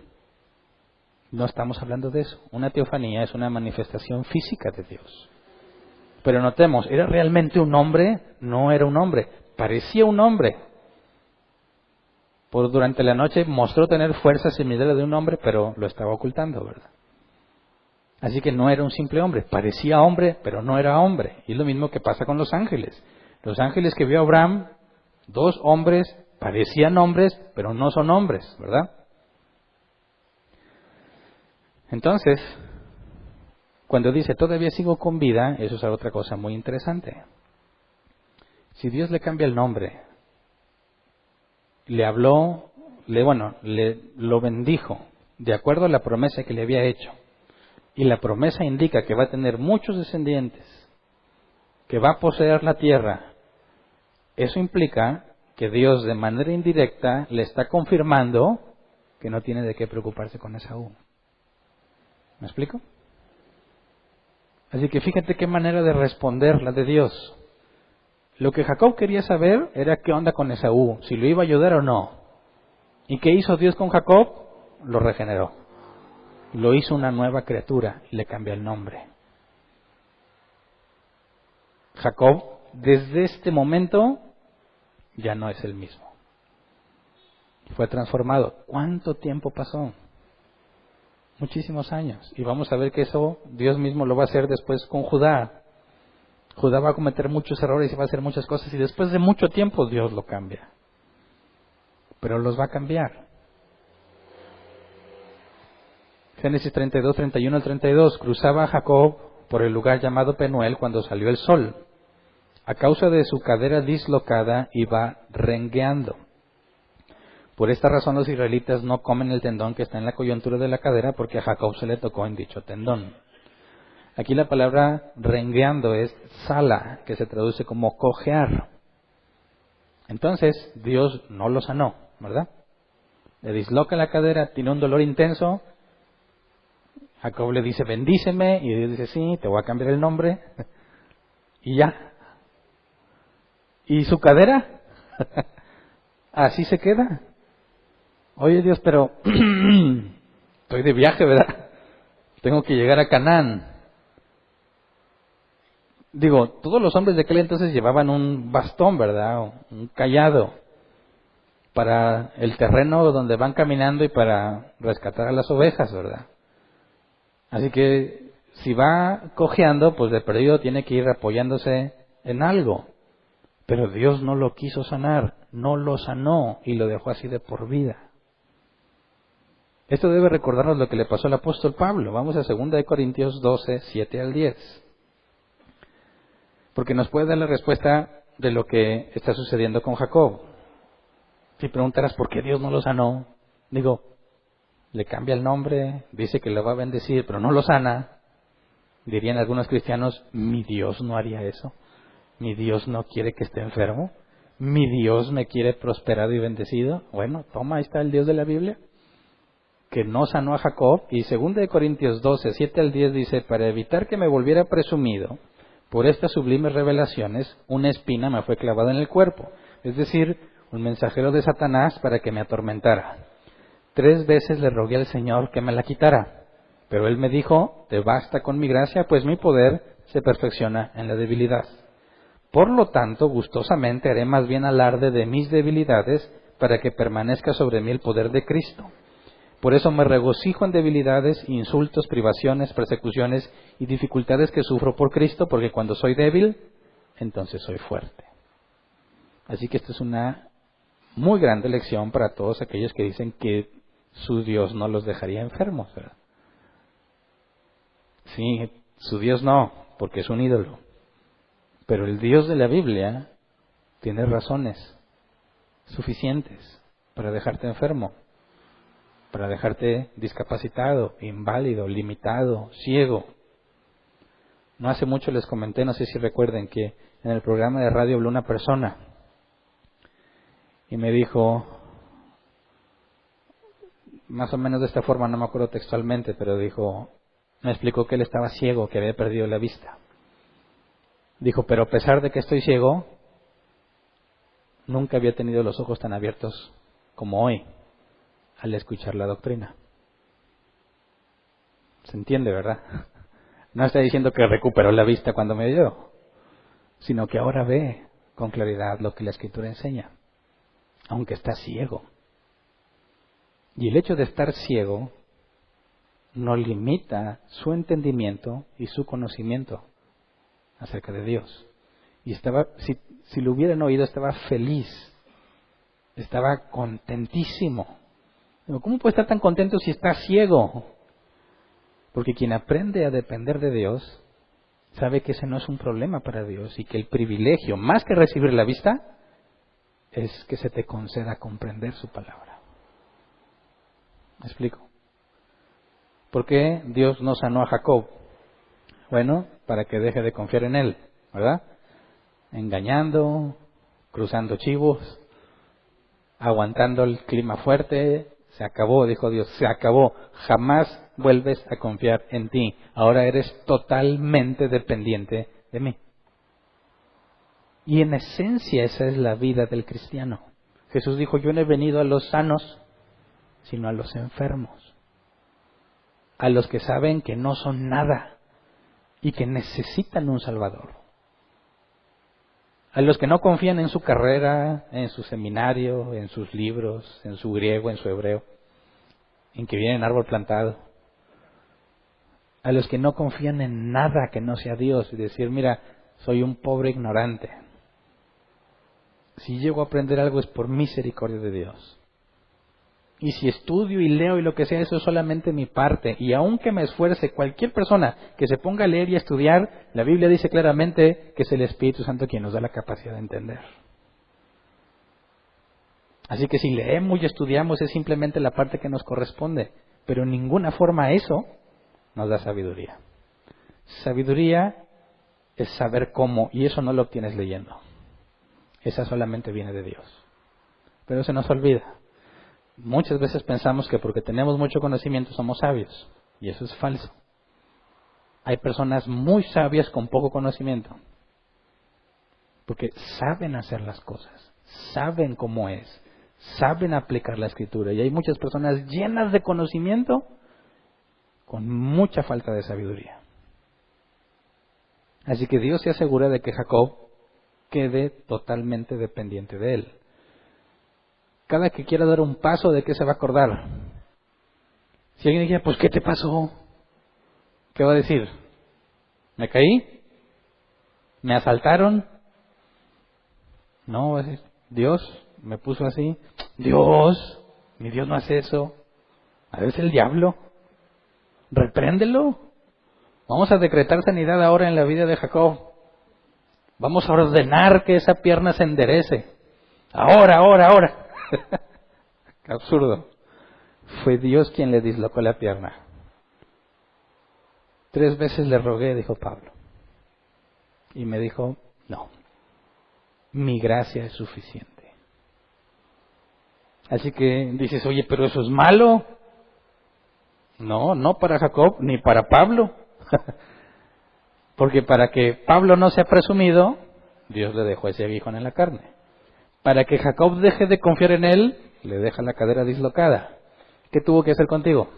No estamos hablando de eso. Una teofanía es una manifestación física de Dios. Pero notemos, ¿era realmente un hombre? No era un hombre. Parecía un hombre. Durante la noche mostró tener fuerza similar a de un hombre, pero lo estaba ocultando, ¿verdad? Así que no era un simple hombre. Parecía hombre, pero no era hombre. Y es lo mismo que pasa con los ángeles. Los ángeles que vio Abraham, 2 hombres, parecían hombres, pero no son hombres, ¿verdad? Entonces, cuando dice, todavía sigo con vida, eso es otra cosa muy interesante. Si Dios le cambia el nombre, le habló, lo bendijo, de acuerdo a la promesa que le había hecho, y la promesa indica que va a tener muchos descendientes, que va a poseer la tierra, eso implica que Dios de manera indirecta le está confirmando que no tiene de qué preocuparse con Esaú. ¿Me explico? Así que fíjate qué manera de responder la de Dios. Lo que Jacob quería saber era qué onda con Esaú, si lo iba a ayudar o no. ¿Y qué hizo Dios con Jacob? Lo regeneró. Lo hizo una nueva criatura y le cambió el nombre. Jacob, desde este momento, ya no es el mismo. Fue transformado. ¿Cuánto tiempo pasó? Muchísimos años. Y vamos a ver que eso Dios mismo lo va a hacer después con Judá. Judá va a cometer muchos errores y va a hacer muchas cosas y después de mucho tiempo Dios lo cambia. Pero los va a cambiar. Génesis 32, 31 al 32. Cruzaba Jacob por el lugar llamado Penuel cuando salió el sol. A causa de su cadera dislocada iba rengueando. Por esta razón los israelitas no comen el tendón que está en la coyuntura de la cadera porque a Jacob se le tocó en dicho tendón. Aquí la palabra rengueando es sala, que se traduce como cojear. Entonces Dios no lo sanó, ¿verdad? Le disloca la cadera, tiene un dolor intenso. Jacob le dice, bendíceme, y Dios dice, sí, te voy a cambiar el nombre. Y ya. ¿Y su cadera? Así se queda. Oye Dios, pero estoy de viaje, ¿verdad? Tengo que llegar a Canaán. Digo, todos los hombres de aquel entonces llevaban un bastón, ¿verdad? Un cayado para el terreno donde van caminando y para rescatar a las ovejas, ¿verdad? Así que si va cojeando, pues de perdido tiene que ir apoyándose en algo. Pero Dios no lo quiso sanar, no lo sanó y lo dejó así de por vida. Esto debe recordarnos lo que le pasó al apóstol Pablo. Vamos a 2 Corintios 12, 7 al 10. Porque nos puede dar la respuesta de lo que está sucediendo con Jacob. Si preguntaras por qué Dios no lo sanó, digo, le cambia el nombre, dice que lo va a bendecir, pero no lo sana. Dirían algunos cristianos, mi Dios no haría eso. Mi Dios no quiere que esté enfermo. Mi Dios me quiere prosperado y bendecido. Bueno, toma, ahí está el Dios de la Biblia. que no sanó a Jacob, y 2 de Corintios 12, 7 al 10 dice, para evitar que me volviera presumido por estas sublimes revelaciones, una espina me fue clavada en el cuerpo, es decir, un mensajero de Satanás para que me atormentara. 3 veces le rogué al Señor que me la quitara, pero Él me dijo, te basta con mi gracia, pues mi poder se perfecciona en la debilidad. Por lo tanto, gustosamente haré más bien alarde de mis debilidades, para que permanezca sobre mí el poder de Cristo. Por eso me regocijo en debilidades, insultos, privaciones, persecuciones y dificultades que sufro por Cristo, porque cuando soy débil, entonces soy fuerte. Así que esta es una muy grande lección para todos aquellos que dicen que su Dios no los dejaría enfermos, ¿verdad? Sí, su Dios no, porque es un ídolo. Pero el Dios de la Biblia tiene razones suficientes para dejarte enfermo, para dejarte discapacitado, inválido, limitado, ciego. No hace mucho les comenté, no sé si recuerden, que en el programa de radio habló una persona y me dijo, más o menos de esta forma, no me acuerdo textualmente, pero dijo, me explicó que él estaba ciego, que había perdido la vista. Dijo, pero a pesar de que estoy ciego, nunca había tenido los ojos tan abiertos como hoy al escuchar la doctrina. ¿Se entiende, verdad? No está diciendo que recuperó la vista cuando me oyó, sino que ahora ve con claridad lo que la Escritura enseña, aunque está ciego. Y el hecho de estar ciego no limita su entendimiento y su conocimiento acerca de Dios. Y estaba, si lo hubieran oído, estaba feliz, estaba contentísimo. ¿Cómo puede estar tan contento si está ciego? Porque quien aprende a depender de Dios sabe que ese no es un problema para Dios y que el privilegio, más que recibir la vista, es que se te conceda comprender su palabra. ¿Me explico? ¿Por qué Dios no sanó a Jacob? Bueno, para que deje de confiar en él, ¿verdad? Engañando, cruzando chivos, aguantando el clima fuerte. Se acabó, dijo Dios, se acabó. Jamás vuelves a confiar en ti. Ahora eres totalmente dependiente de mí. Y en esencia esa es la vida del cristiano. Jesús dijo, yo no he venido a los sanos, sino a los enfermos. A los que saben que no son nada y que necesitan un Salvador. A los que no confían en su carrera, en su seminario, en sus libros, en su griego, en su hebreo, en que viene en árbol plantado. A los que no confían en nada que no sea Dios y decir, mira, soy un pobre ignorante. Si llego a aprender algo es por misericordia de Dios. Y si estudio y leo y lo que sea, eso es solamente mi parte. Y aunque me esfuerce, cualquier persona que se ponga a leer y a estudiar, la Biblia dice claramente que es el Espíritu Santo quien nos da la capacidad de entender. Así que si leemos y estudiamos es simplemente la parte que nos corresponde. Pero en ninguna forma eso nos da sabiduría. Sabiduría es saber cómo, y eso no lo obtienes leyendo. Esa solamente viene de Dios. Pero se nos olvida. Muchas veces pensamos que porque tenemos mucho conocimiento somos sabios, y eso es falso. Hay personas muy sabias con poco conocimiento, porque saben hacer las cosas, saben cómo es, saben aplicar la Escritura, y hay muchas personas llenas de conocimiento con mucha falta de sabiduría. Así que Dios se asegura de que Jacob quede totalmente dependiente de él. Cada que quiera dar un paso, ¿de qué se va a acordar? Si alguien dijera, pues ¿qué te pasó? ¿Qué va a decir? ¿Me caí? ¿Me asaltaron? No, va a decir, Dios me puso así. Dios, mi Dios no hace eso. A veces el diablo. Repréndelo. Vamos a decretar sanidad ahora en la vida de Jacob. Vamos a ordenar que esa pierna se enderece. Ahora. Qué absurdo. Fue Dios quien le dislocó la pierna. 3 veces le rogué, dijo Pablo. Y me dijo, no, mi gracia es suficiente. Así que dices, oye, pero eso es malo. No, no para Jacob ni para Pablo. Porque para que Pablo no sea presumido, Dios le dejó ese aguijón en la carne. Para que Jacob deje de confiar en él, le deja la cadera dislocada. ¿Qué tuvo que hacer contigo?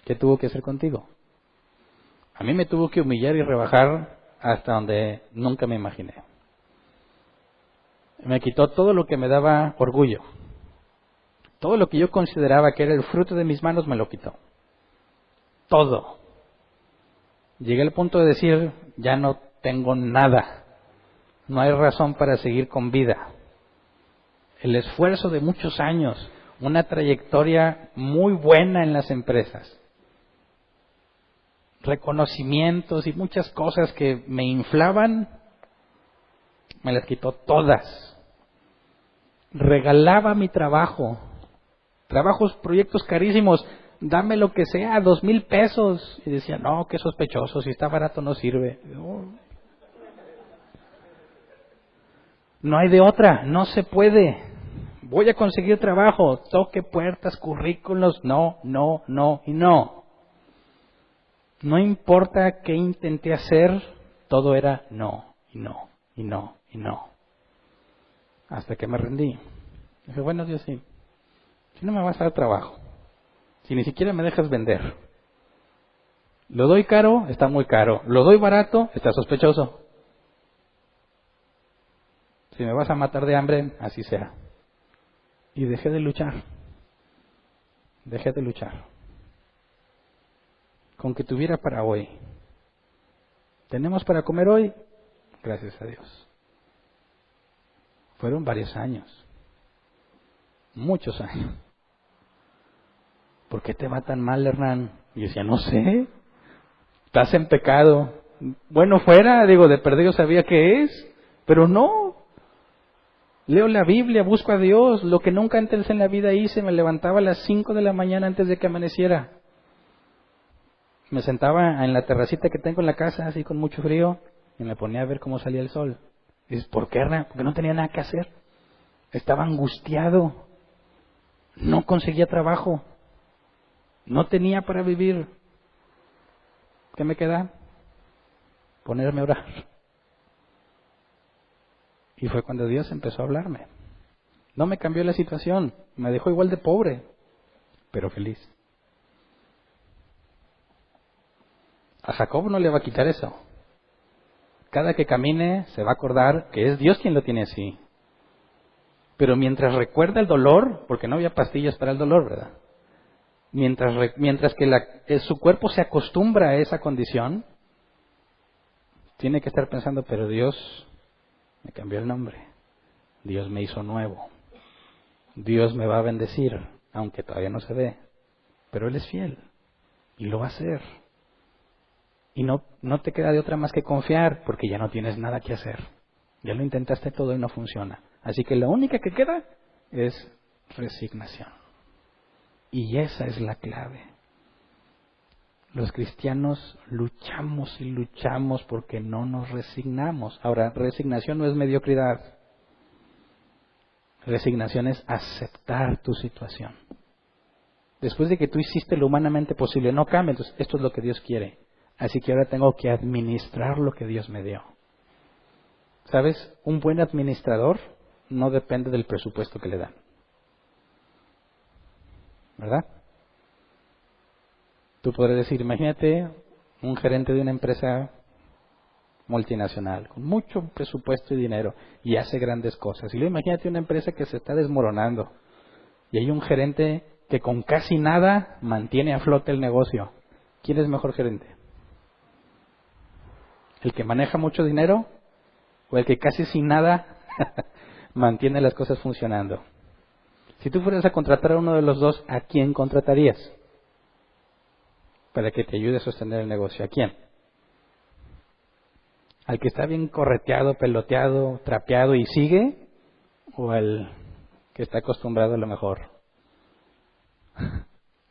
¿Qué tuvo que hacer contigo? A mí me tuvo que humillar y rebajar hasta donde nunca me imaginé. Me quitó todo lo que me daba orgullo. Todo lo que yo consideraba que era el fruto de mis manos me lo quitó. Todo. Llegué al punto de decir, ya no tengo nada. No hay razón para seguir con vida. El esfuerzo de muchos años, una trayectoria muy buena en las empresas, reconocimientos y muchas cosas que me inflaban, me las quitó todas. Regalaba mi trabajo, proyectos carísimos, dame lo que sea, 2,000 pesos. Y decía, no, qué sospechoso, si está barato no sirve. No hay de otra, no se puede. Voy a conseguir trabajo, toque puertas, currículos, no, no, no y no. No importa qué intenté hacer, todo era no, y no, y no, y no. Hasta que me rendí. Dije, bueno, Dios, sí, si no me vas a dar trabajo, si ni siquiera me dejas vender. Lo doy caro, está muy caro. Lo doy barato, está sospechoso. Si me vas a matar de hambre, así sea. Y dejé de luchar. Dejé de luchar. Con que tuviera para hoy. ¿Tenemos para comer hoy? Gracias a Dios. Fueron varios años. Muchos años. ¿Por qué te va tan mal, Hernán? Y yo decía, no sé. Estás en pecado. Bueno, fuera, digo, de perdido sabía qué es, pero no. Leo la Biblia, busco a Dios. Lo que nunca antes en la vida hice, me levantaba a las 5 de la mañana antes de que amaneciera. Me sentaba en la terracita que tengo en la casa, así con mucho frío, y me ponía a ver cómo salía el sol. Y dices, ¿por qué, Hernán? Porque no tenía nada que hacer. Estaba angustiado. No conseguía trabajo. No tenía para vivir. ¿Qué me queda? Ponerme a orar. Y fue cuando Dios empezó a hablarme. No me cambió la situación. Me dejó igual de pobre, pero feliz. A Jacob no le va a quitar eso. Cada que camine se va a acordar que es Dios quien lo tiene así. Pero mientras recuerda el dolor, porque no había pastillas para el dolor, ¿verdad? Mientras que su cuerpo se acostumbra a esa condición, tiene que estar pensando, pero Dios me cambió el nombre. Dios me hizo nuevo. Dios me va a bendecir, aunque todavía no se ve. Pero Él es fiel y lo va a hacer. Y no te queda de otra más que confiar, porque ya no tienes nada que hacer. Ya lo intentaste todo y no funciona. Así que la única que queda es resignación. Y esa es la clave. Los cristianos luchamos y luchamos porque no nos resignamos. Ahora, resignación no es mediocridad. Resignación es aceptar tu situación. Después de que tú hiciste lo humanamente posible, no cambia, entonces esto es lo que Dios quiere. Así que ahora tengo que administrar lo que Dios me dio. ¿Sabes? Un buen administrador no depende del presupuesto que le dan. ¿Verdad? Tú podrás decir, imagínate un gerente de una empresa multinacional, con mucho presupuesto y dinero, y hace grandes cosas. Y luego imagínate una empresa que se está desmoronando, y hay un gerente que con casi nada mantiene a flote el negocio. ¿Quién es mejor gerente? ¿El que maneja mucho dinero o el que casi sin nada mantiene las cosas funcionando? Si tú fueras a contratar a uno de los dos, ¿a quién contratarías? Para que te ayude a sostener el negocio. ¿A quién? ¿Al que está bien correteado, peloteado, trapeado y sigue? ¿O al que está acostumbrado a lo mejor?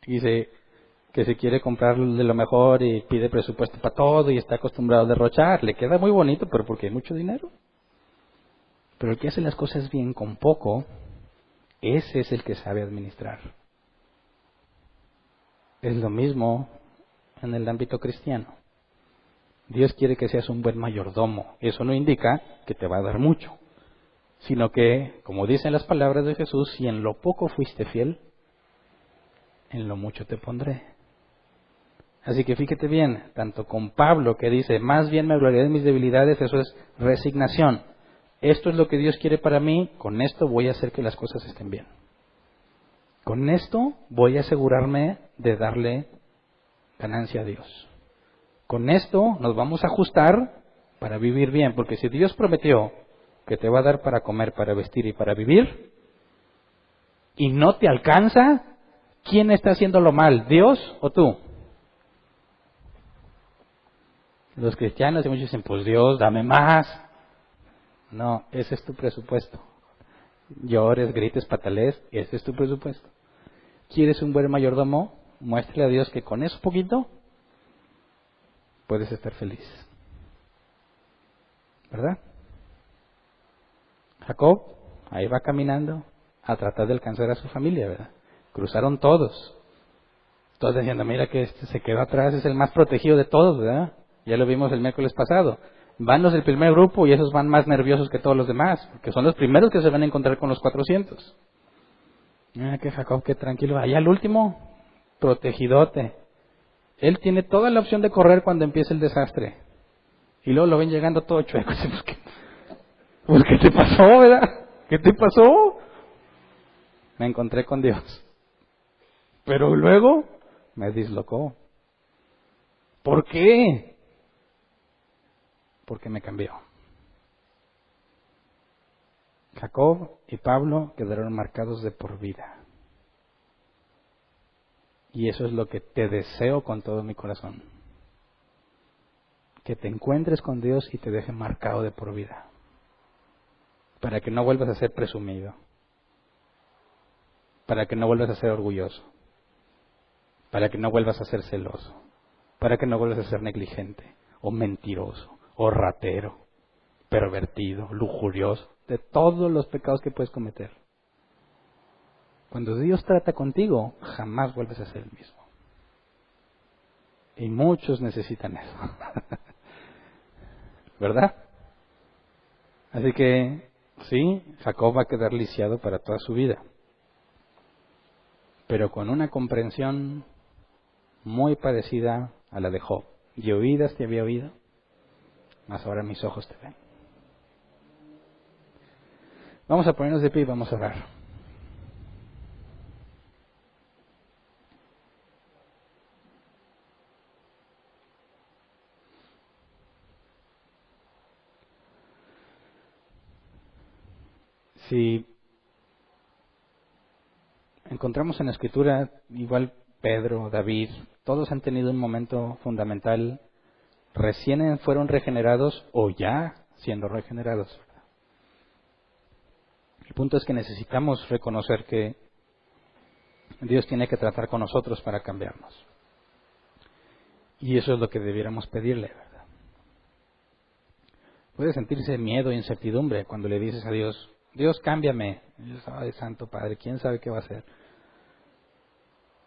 Dice que se quiere comprar de lo mejor y pide presupuesto para todo y está acostumbrado a derrochar. Le queda muy bonito, pero porque hay mucho dinero. Pero el que hace las cosas bien con poco, ese es el que sabe administrar. Es lo mismo en el ámbito cristiano. Dios quiere que seas un buen mayordomo. Eso no indica que te va a dar mucho, sino que, como dicen las palabras de Jesús, si en lo poco fuiste fiel, en lo mucho te pondré. Así que fíjate bien, tanto con Pablo que dice, más bien me gloriaré de mis debilidades, eso es resignación. Esto es lo que Dios quiere para mí, con esto voy a hacer que las cosas estén bien. Con esto voy a asegurarme de darle ganancia a Dios. Con esto nos vamos a ajustar para vivir bien, porque si Dios prometió que te va a dar para comer, para vestir y para vivir, y no te alcanza, ¿quién está haciéndolo mal, Dios o tú? Los cristianos y muchos dicen, pues Dios, dame más. No, ese es tu presupuesto. Llores, grites, patalees, ese es tu presupuesto. ¿Quieres un buen mayordomo? Muéstrale a Dios que con eso poquito puedes estar feliz. ¿Verdad? Jacob ahí va caminando a tratar de alcanzar a su familia, ¿verdad? Cruzaron todos. Todos diciendo, mira que este se quedó atrás, es el más protegido de todos, ¿verdad? Ya lo vimos el miércoles pasado. Van los del primer grupo y esos van más nerviosos que todos los demás, porque son los primeros que se van a encontrar con los 400. Mira que Jacob, qué tranquilo. Allá el último, protegidote. Él tiene toda la opción de correr cuando empiece el desastre. Y luego lo ven llegando todo chueco. Pues, ¿qué te pasó, verdad? ¿Qué te pasó? Me encontré con Dios. Pero luego me dislocó. ¿Por qué? Porque me cambió. Jacob y Pablo quedaron marcados de por vida. Y eso es lo que te deseo con todo mi corazón. Que te encuentres con Dios y te deje marcado de por vida. Para que no vuelvas a ser presumido. Para que no vuelvas a ser orgulloso. Para que no vuelvas a ser celoso. Para que no vuelvas a ser negligente. O mentiroso. O ratero. Pervertido. Lujurioso. De todos los pecados que puedes cometer. Cuando Dios trata contigo, jamás vuelves a ser el mismo. Y muchos necesitan eso. ¿Verdad? Así que, sí, Jacob va a quedar lisiado para toda su vida. Pero con una comprensión muy parecida a la de Job. De oídas te había oído, mas ahora mis ojos te ven. Vamos a ponernos de pie y vamos a orar. Si encontramos en la Escritura, igual Pedro, David, todos han tenido un momento fundamental, recién fueron regenerados o ya siendo regenerados. El punto es que necesitamos reconocer que Dios tiene que tratar con nosotros para cambiarnos. Y eso es lo que debiéramos pedirle, ¿verdad? Puede sentirse miedo e incertidumbre cuando le dices a Dios, Dios, cámbiame. Y Dios, ay, Santo Padre, ¿quién sabe qué va a hacer?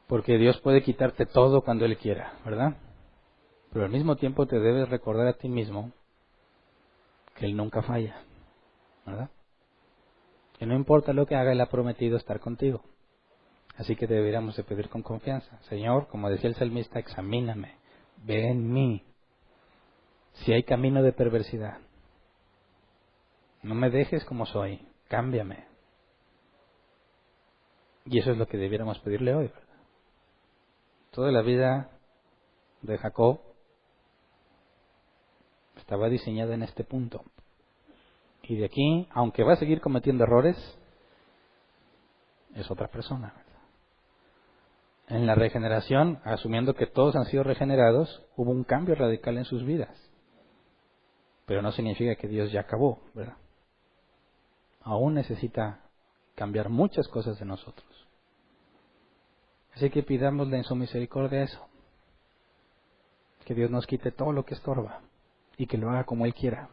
Porque Dios puede quitarte todo cuando Él quiera, ¿verdad? Pero al mismo tiempo te debes recordar a ti mismo que Él nunca falla, ¿verdad? Que no importa lo que haga, Él ha prometido estar contigo. Así que deberíamos de pedir con confianza. Señor, como decía el salmista, examíname, ve en mí si hay camino de perversidad. No me dejes como soy, cámbiame. Y eso es lo que debiéramos pedirle hoy, ¿verdad? Toda la vida de Jacob estaba diseñada en este punto. Y de aquí, aunque va a seguir cometiendo errores, es otra persona, ¿verdad? En la regeneración, asumiendo que todos han sido regenerados, hubo un cambio radical en sus vidas. Pero no significa que Dios ya acabó, ¿verdad? Aún necesita cambiar muchas cosas de nosotros. Así que pidámosle en su misericordia eso. Que Dios nos quite todo lo que estorba y que lo haga como Él quiera.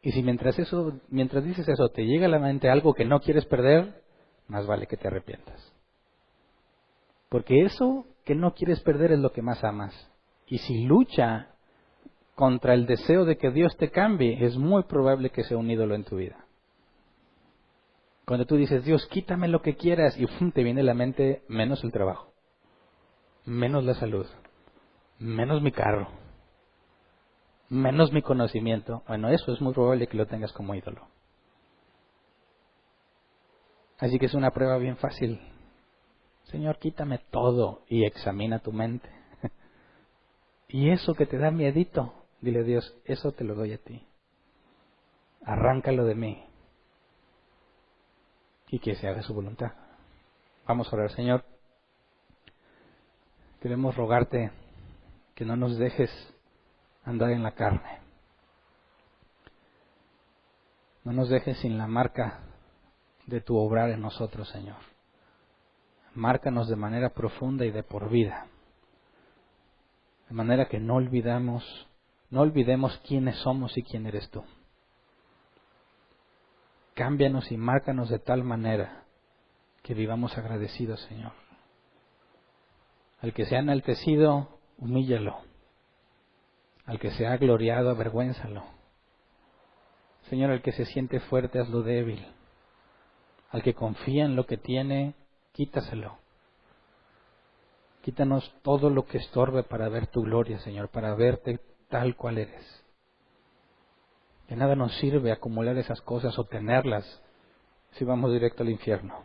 Y si mientras dices eso te llega a la mente algo que no quieres perder, más vale que te arrepientas. Porque eso que no quieres perder es lo que más amas. Y si lucha contra el deseo de que Dios te cambie, es muy probable que sea un ídolo en tu vida. Cuando tú dices, Dios, quítame lo que quieras, y te viene a la mente menos el trabajo, menos la salud, menos mi carro, menos mi conocimiento. Bueno, eso es muy probable que lo tengas como ídolo. Así que es una prueba bien fácil. Señor, quítame todo y examina tu mente. Y eso que te da miedito, dile a Dios, eso te lo doy a ti. Arráncalo de mí. Y que se haga su voluntad. Vamos a orar, Señor. Queremos rogarte que no nos dejes andar en la carne. No nos dejes sin la marca de tu obrar en nosotros, Señor. Márcanos de manera profunda y de por vida. De manera que no olvidemos quiénes somos y quién eres tú. Cámbianos y márcanos de tal manera que vivamos agradecidos, Señor. Al que se ha enaltecido, humíllalo. Al que se ha gloriado, avergüénzalo. Señor, al que se siente fuerte, hazlo débil. Al que confía en lo que tiene, quítaselo. Quítanos todo lo que estorbe para ver tu gloria, Señor, para verte tal cual eres. De nada nos sirve acumular esas cosas o tenerlas si vamos directo al infierno.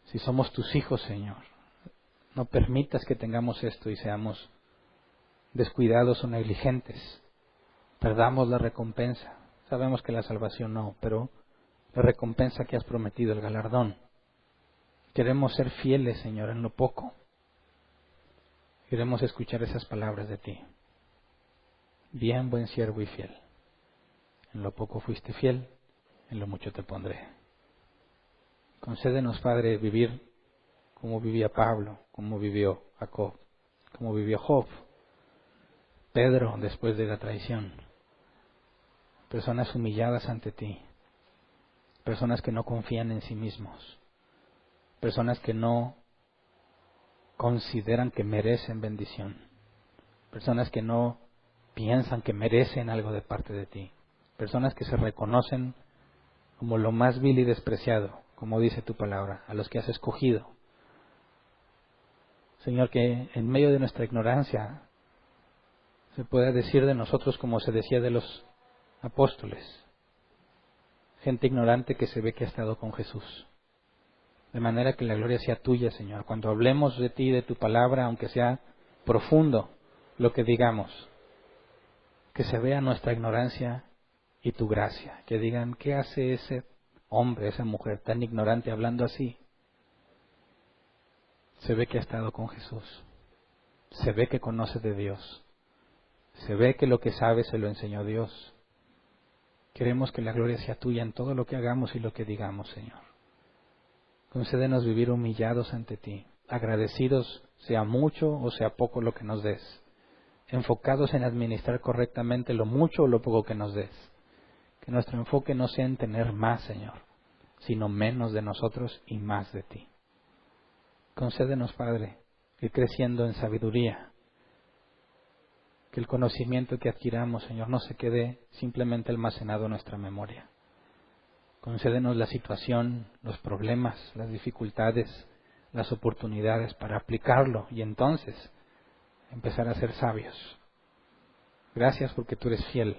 Si somos tus hijos, Señor, no permitas que tengamos esto y seamos descuidados o negligentes. Perdamos la recompensa. Sabemos que la salvación no, pero la recompensa que has prometido, el galardón. Queremos ser fieles, Señor, en lo poco. Queremos escuchar esas palabras de ti. Bien, buen siervo y fiel. En lo poco fuiste fiel, en lo mucho te pondré. Concédenos, Padre, vivir como vivía Pablo, como vivió Jacob, como vivió Job, Pedro después de la traición. Personas humilladas ante ti, personas que no confían en sí mismos, personas que no consideran que merecen bendición, personas que no piensan que merecen algo de parte de ti, personas que se reconocen como lo más vil y despreciado, como dice tu palabra, a los que has escogido. Señor, que en medio de nuestra ignorancia se pueda decir de nosotros como se decía de los apóstoles, gente ignorante que se ve que ha estado con Jesús. De manera que la gloria sea tuya, Señor. Cuando hablemos de ti, de tu palabra, aunque sea profundo lo que digamos, que se vea nuestra ignorancia y tu gracia. Que digan, ¿qué hace ese hombre, esa mujer tan ignorante hablando así? Se ve que ha estado con Jesús. Se ve que conoce de Dios. Se ve que lo que sabe se lo enseñó Dios. Queremos que la gloria sea tuya en todo lo que hagamos y lo que digamos, Señor. Concédenos vivir humillados ante ti, agradecidos, sea mucho o sea poco lo que nos des, enfocados en administrar correctamente lo mucho o lo poco que nos des. Que nuestro enfoque no sea en tener más, Señor, sino menos de nosotros y más de ti. Concédenos, Padre, ir creciendo en sabiduría, que el conocimiento que adquiramos, Señor, no se quede simplemente almacenado en nuestra memoria. Concédenos la situación, los problemas, las dificultades, las oportunidades para aplicarlo y entonces empezar a ser sabios. Gracias porque tú eres fiel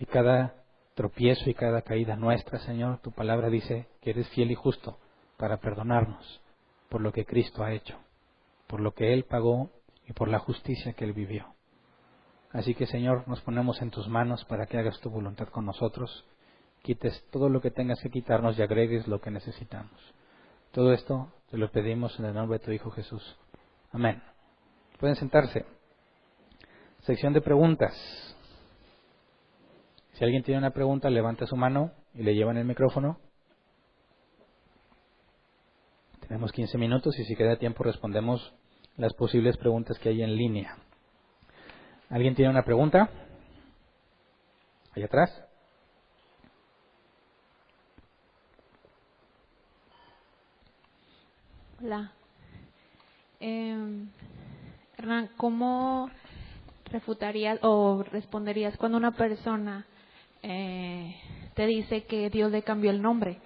y cada tropiezo y cada caída nuestra, Señor, tu palabra dice que eres fiel y justo para perdonarnos por lo que Cristo ha hecho, por lo que Él pagó y por la justicia que Él vivió. Así que, Señor, nos ponemos en tus manos para que hagas tu voluntad con nosotros, quites todo lo que tengas que quitarnos y agregues lo que necesitamos. Todo esto te lo pedimos en el nombre de tu Hijo Jesús. Amén. Pueden sentarse. Sección de preguntas. Si alguien tiene una pregunta, levanta su mano y le llevan el micrófono. Tenemos 15 minutos y si queda tiempo respondemos las posibles preguntas que hay en línea. ¿Alguien tiene una pregunta? Allá atrás. Hola. Hernán, ¿cómo refutarías o responderías cuando una persona te dice que Dios le cambió el nombre?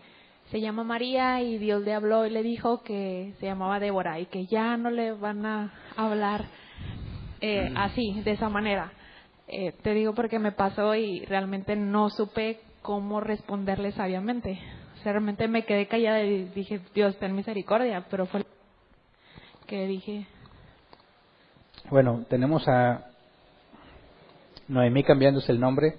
Se llama María y Dios le habló y le dijo que se llamaba Débora y que ya no le van a hablar así, de esa manera. Te digo porque me pasó y realmente no supe cómo responderle sabiamente. O sea, realmente me quedé callada y dije, Dios, ten misericordia, pero fue que dije. Bueno, tenemos a Noemí cambiándose el nombre.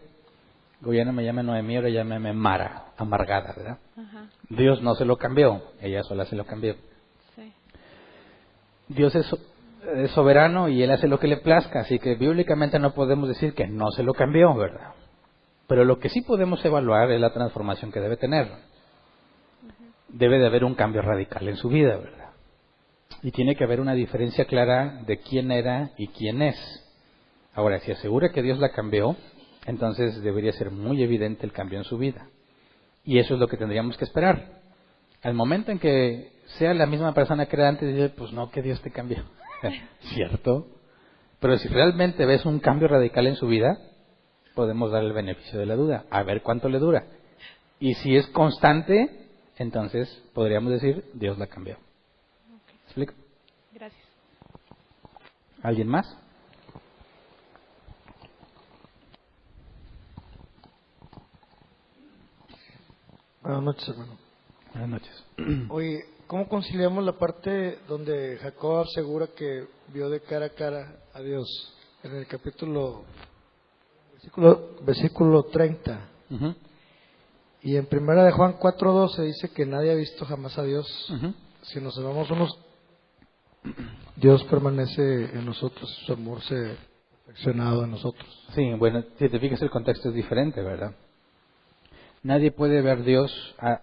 Ya no me llame Noemí, ahora llámeme Mara, amargada, ¿verdad? Ajá. Dios no se lo cambió, ella sola se lo cambió. Sí. Dios es soberano y Él hace lo que le plazca, así que bíblicamente no podemos decir que no se lo cambió, ¿verdad? Pero lo que sí podemos evaluar es la transformación que debe tener. Debe de haber un cambio radical en su vida, ¿verdad? Y tiene que haber una diferencia clara de quién era y quién es. Ahora, si asegura que Dios la cambió, entonces debería ser muy evidente el cambio en su vida. Y eso es lo que tendríamos que esperar. Al momento en que sea la misma persona que era antes, dice, pues no, que Dios te cambió. ¿Cierto? Pero si realmente ves un cambio radical en su vida, podemos dar el beneficio de la duda, a ver cuánto le dura. Y si es constante, entonces podríamos decir, Dios la cambió. ¿Me explico? Gracias. ¿Alguien más? Buenas noches, hermano. Buenas noches. Oye, ¿cómo conciliamos la parte donde Jacob asegura que vio de cara a cara a Dios? En el versículo 30. Uh-huh. Y en primera de Juan 4:12 dice que nadie ha visto jamás a Dios. Uh-huh. Si nos amamos unos, Dios permanece en nosotros, su amor se ha perfeccionado en nosotros. Sí, bueno, si te fijas el contexto es diferente, ¿verdad? Nadie puede ver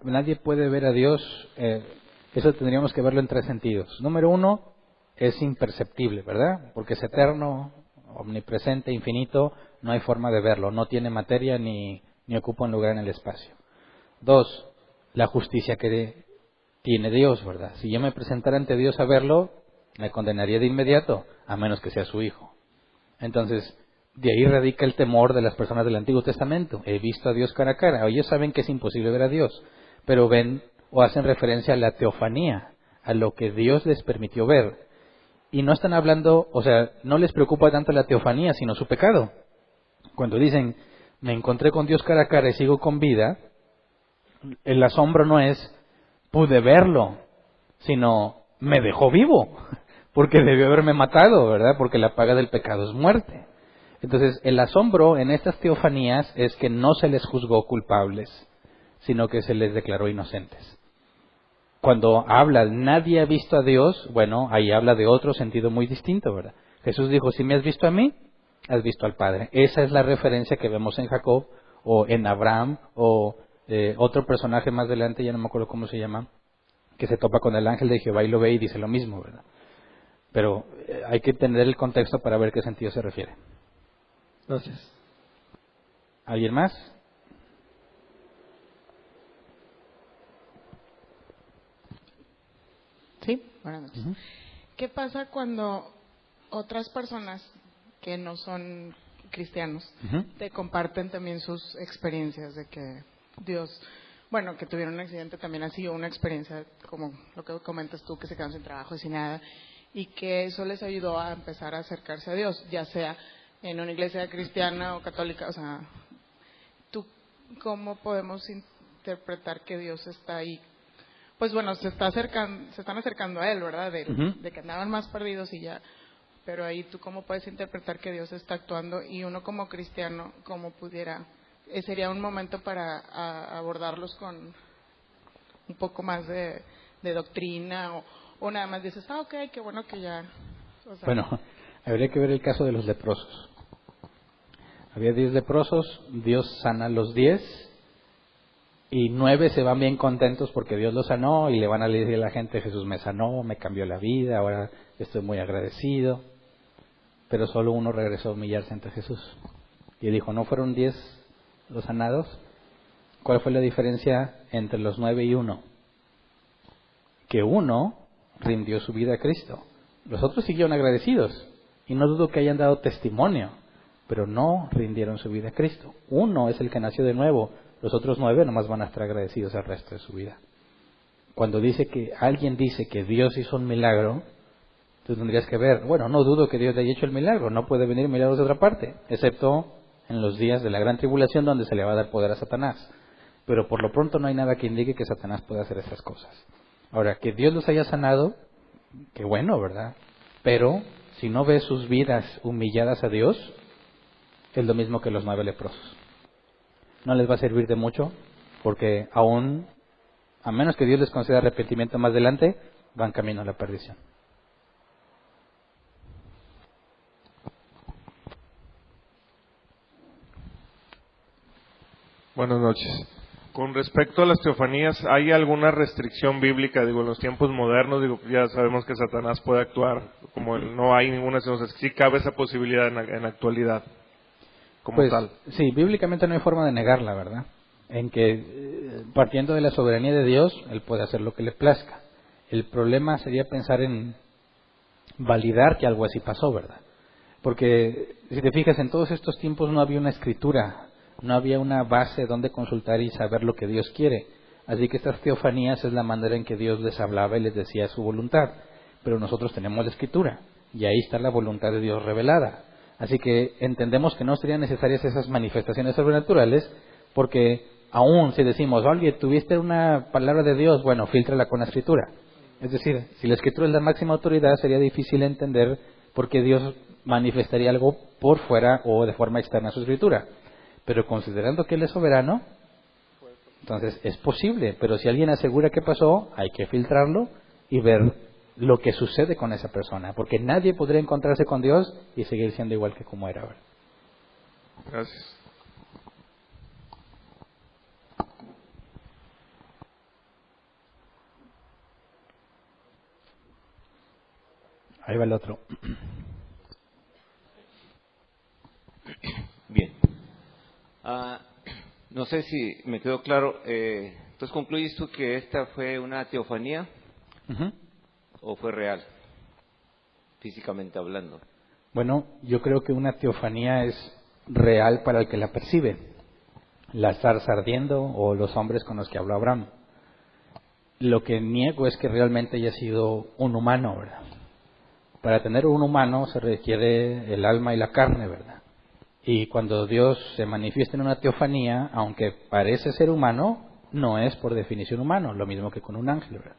nadie puede ver a Dios, eso tendríamos que verlo en tres sentidos. Número uno, es imperceptible, ¿verdad? Porque es eterno, omnipresente, infinito, no hay forma de verlo, no tiene materia ni ocupa un lugar en el espacio. Dos, la justicia que tiene Dios, ¿verdad? Si yo me presentara ante Dios a verlo, me condenaría de inmediato, a menos que sea su hijo. Entonces, de ahí radica el temor de las personas del Antiguo Testamento. He visto a Dios cara a cara. Ellos saben que es imposible ver a Dios, pero ven o hacen referencia a la teofanía, a lo que Dios les permitió ver. Y no están hablando, o sea, no les preocupa tanto la teofanía, sino su pecado. Cuando dicen, me encontré con Dios cara a cara y sigo con vida, el asombro no es, pude verlo, sino, me dejó vivo, porque debió haberme matado, ¿verdad? Porque la paga del pecado es muerte. Entonces, el asombro en estas teofanías es que no se les juzgó culpables, sino que se les declaró inocentes. Cuando habla, nadie ha visto a Dios, bueno, ahí habla de otro sentido muy distinto, ¿verdad? Jesús dijo, si me has visto a mí, has visto al Padre. Esa es la referencia que vemos en Jacob, o en Abraham, o otro personaje más adelante, ya no me acuerdo cómo se llama, que se topa con el ángel de Jehová y lo ve y dice lo mismo, ¿verdad? Pero hay que entender el contexto para ver qué sentido se refiere. Gracias. ¿Alguien más? Sí, buenas noches. Uh-huh. ¿Qué pasa cuando otras personas que no son cristianos Uh-huh. te comparten también sus experiencias de que Dios, bueno, que tuvieron un accidente también así, o una experiencia como lo que comentas tú, que se quedaron sin trabajo y sin nada, y que eso les ayudó a empezar a acercarse a Dios, ya sea en una iglesia cristiana o católica? O sea, ¿tú cómo podemos interpretar que Dios está ahí? Pues bueno, se están acercando a Él, ¿verdad? Uh-huh. De que andaban más perdidos y ya. Pero ahí tú cómo puedes interpretar que Dios está actuando, y uno como cristiano, cómo pudiera, sería un momento para abordarlos con un poco más de doctrina, o nada más dices, ok, qué bueno que ya. O sea, Bueno, habría que ver el caso de los leprosos. Había 10 leprosos, Dios sana a los 10 y 9 se van bien contentos porque Dios los sanó y le van a decir a la gente, Jesús me sanó, me cambió la vida, ahora estoy muy agradecido. Pero solo uno regresó a humillarse ante Jesús. Y dijo, ¿no fueron 10 los sanados? ¿Cuál fue la diferencia entre los 9 y 1? Que uno rindió su vida a Cristo. Los otros siguieron agradecidos y no dudo que hayan dado testimonio, pero no rindieron su vida a Cristo. Uno es el que nació de nuevo, los otros 9 nomás van a estar agradecidos el resto de su vida. Cuando alguien dice que Dios hizo un milagro, tú tendrías que ver, bueno, no dudo que Dios le haya hecho el milagro, no puede venir milagros de otra parte, excepto en los días de la gran tribulación donde se le va a dar poder a Satanás. Pero por lo pronto no hay nada que indique que Satanás pueda hacer estas cosas. Ahora, que Dios los haya sanado, qué bueno, ¿verdad? Pero si no ves sus vidas humilladas a Dios, es lo mismo que los 9 leprosos. No les va a servir de mucho, porque aún, a menos que Dios les conceda arrepentimiento más adelante, van camino a la perdición. Buenas noches. Con respecto a las teofanías, ¿hay alguna restricción bíblica? Digo, en los tiempos modernos, ya sabemos que Satanás puede actuar, como no hay ninguna, sí cabe esa posibilidad en la actualidad, como pues, tal. Sí, bíblicamente no hay forma de negarla, ¿verdad? En que, partiendo de la soberanía de Dios, Él puede hacer lo que le plazca. El problema sería pensar en validar que algo así pasó, ¿verdad? Porque, si te fijas, en todos estos tiempos no había una escritura, no había una base donde consultar y saber lo que Dios quiere. Así que estas teofanías es la manera en que Dios les hablaba y les decía su voluntad. Pero nosotros tenemos la escritura y ahí está la voluntad de Dios revelada. Así que entendemos que no serían necesarias esas manifestaciones sobrenaturales, porque aún si decimos, oye, tuviste una palabra de Dios, bueno, fíltrala con la escritura. Es decir, si la escritura es la máxima autoridad, sería difícil entender por qué Dios manifestaría algo por fuera o de forma externa a su escritura. Pero considerando que Él es soberano, entonces es posible. Pero si alguien asegura que pasó, hay que filtrarlo y ver lo que sucede con esa persona. Porque nadie podría encontrarse con Dios y seguir siendo igual que como era ahora. Gracias. Ahí va el otro. Bien. No sé si me quedó claro. Entonces, ¿concluyes tú que esta fue una teofanía o fue real, físicamente hablando? Bueno, yo creo que una teofanía es real para el que la percibe. La zarza ardiendo o los hombres con los que habló Abraham. Lo que niego es que realmente haya sido un humano, ¿verdad? Para tener un humano se requiere el alma y la carne, ¿verdad? Y cuando Dios se manifiesta en una teofanía, aunque parece ser humano, no es por definición humano, lo mismo que con un ángel, ¿verdad?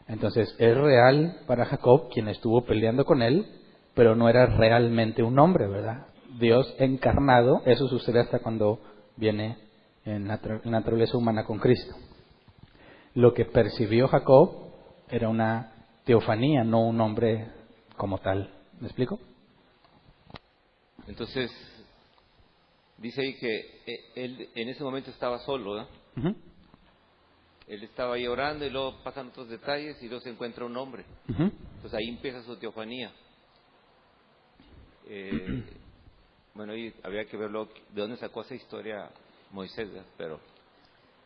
Entonces, es real para Jacob, quien estuvo peleando con él, pero no era realmente un hombre, ¿verdad? Dios encarnado, eso sucede hasta cuando viene en naturaleza humana con Cristo. Lo que percibió Jacob era una teofanía, no un hombre como tal. ¿Me explico? Entonces, dice ahí que él en ese momento estaba solo, ¿no? Uh-huh. Él estaba ahí orando y luego pasan otros detalles y luego se encuentra un hombre. Uh-huh. Entonces ahí empieza su teofanía. Bueno, y habría que verlo de dónde sacó esa historia Moisés, ¿verdad? Pero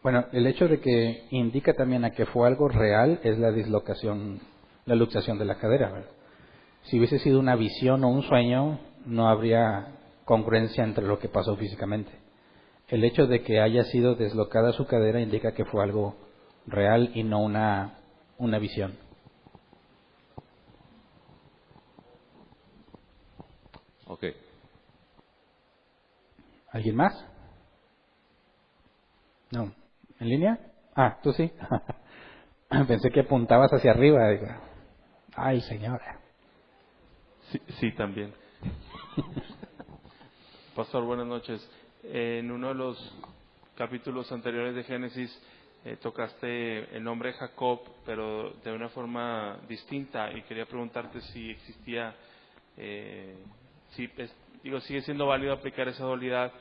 bueno, el hecho de que indica también a que fue algo real es la dislocación, la luxación de la cadera, ¿verdad? Si hubiese sido una visión o un sueño, no habría congruencia entre lo que pasó físicamente. El hecho de que haya sido deslocada su cadera indica que fue algo real y no una visión. ok. ¿Alguien más? No. ¿En línea? Ah, tú sí. Pensé que apuntabas hacia arriba. Digo, ay, señora. Sí, también. Pastor, buenas noches. En uno de los capítulos anteriores de Génesis tocaste el nombre Jacob, pero de una forma distinta, y quería preguntarte si existía, sigue siendo válido aplicar esa dualidad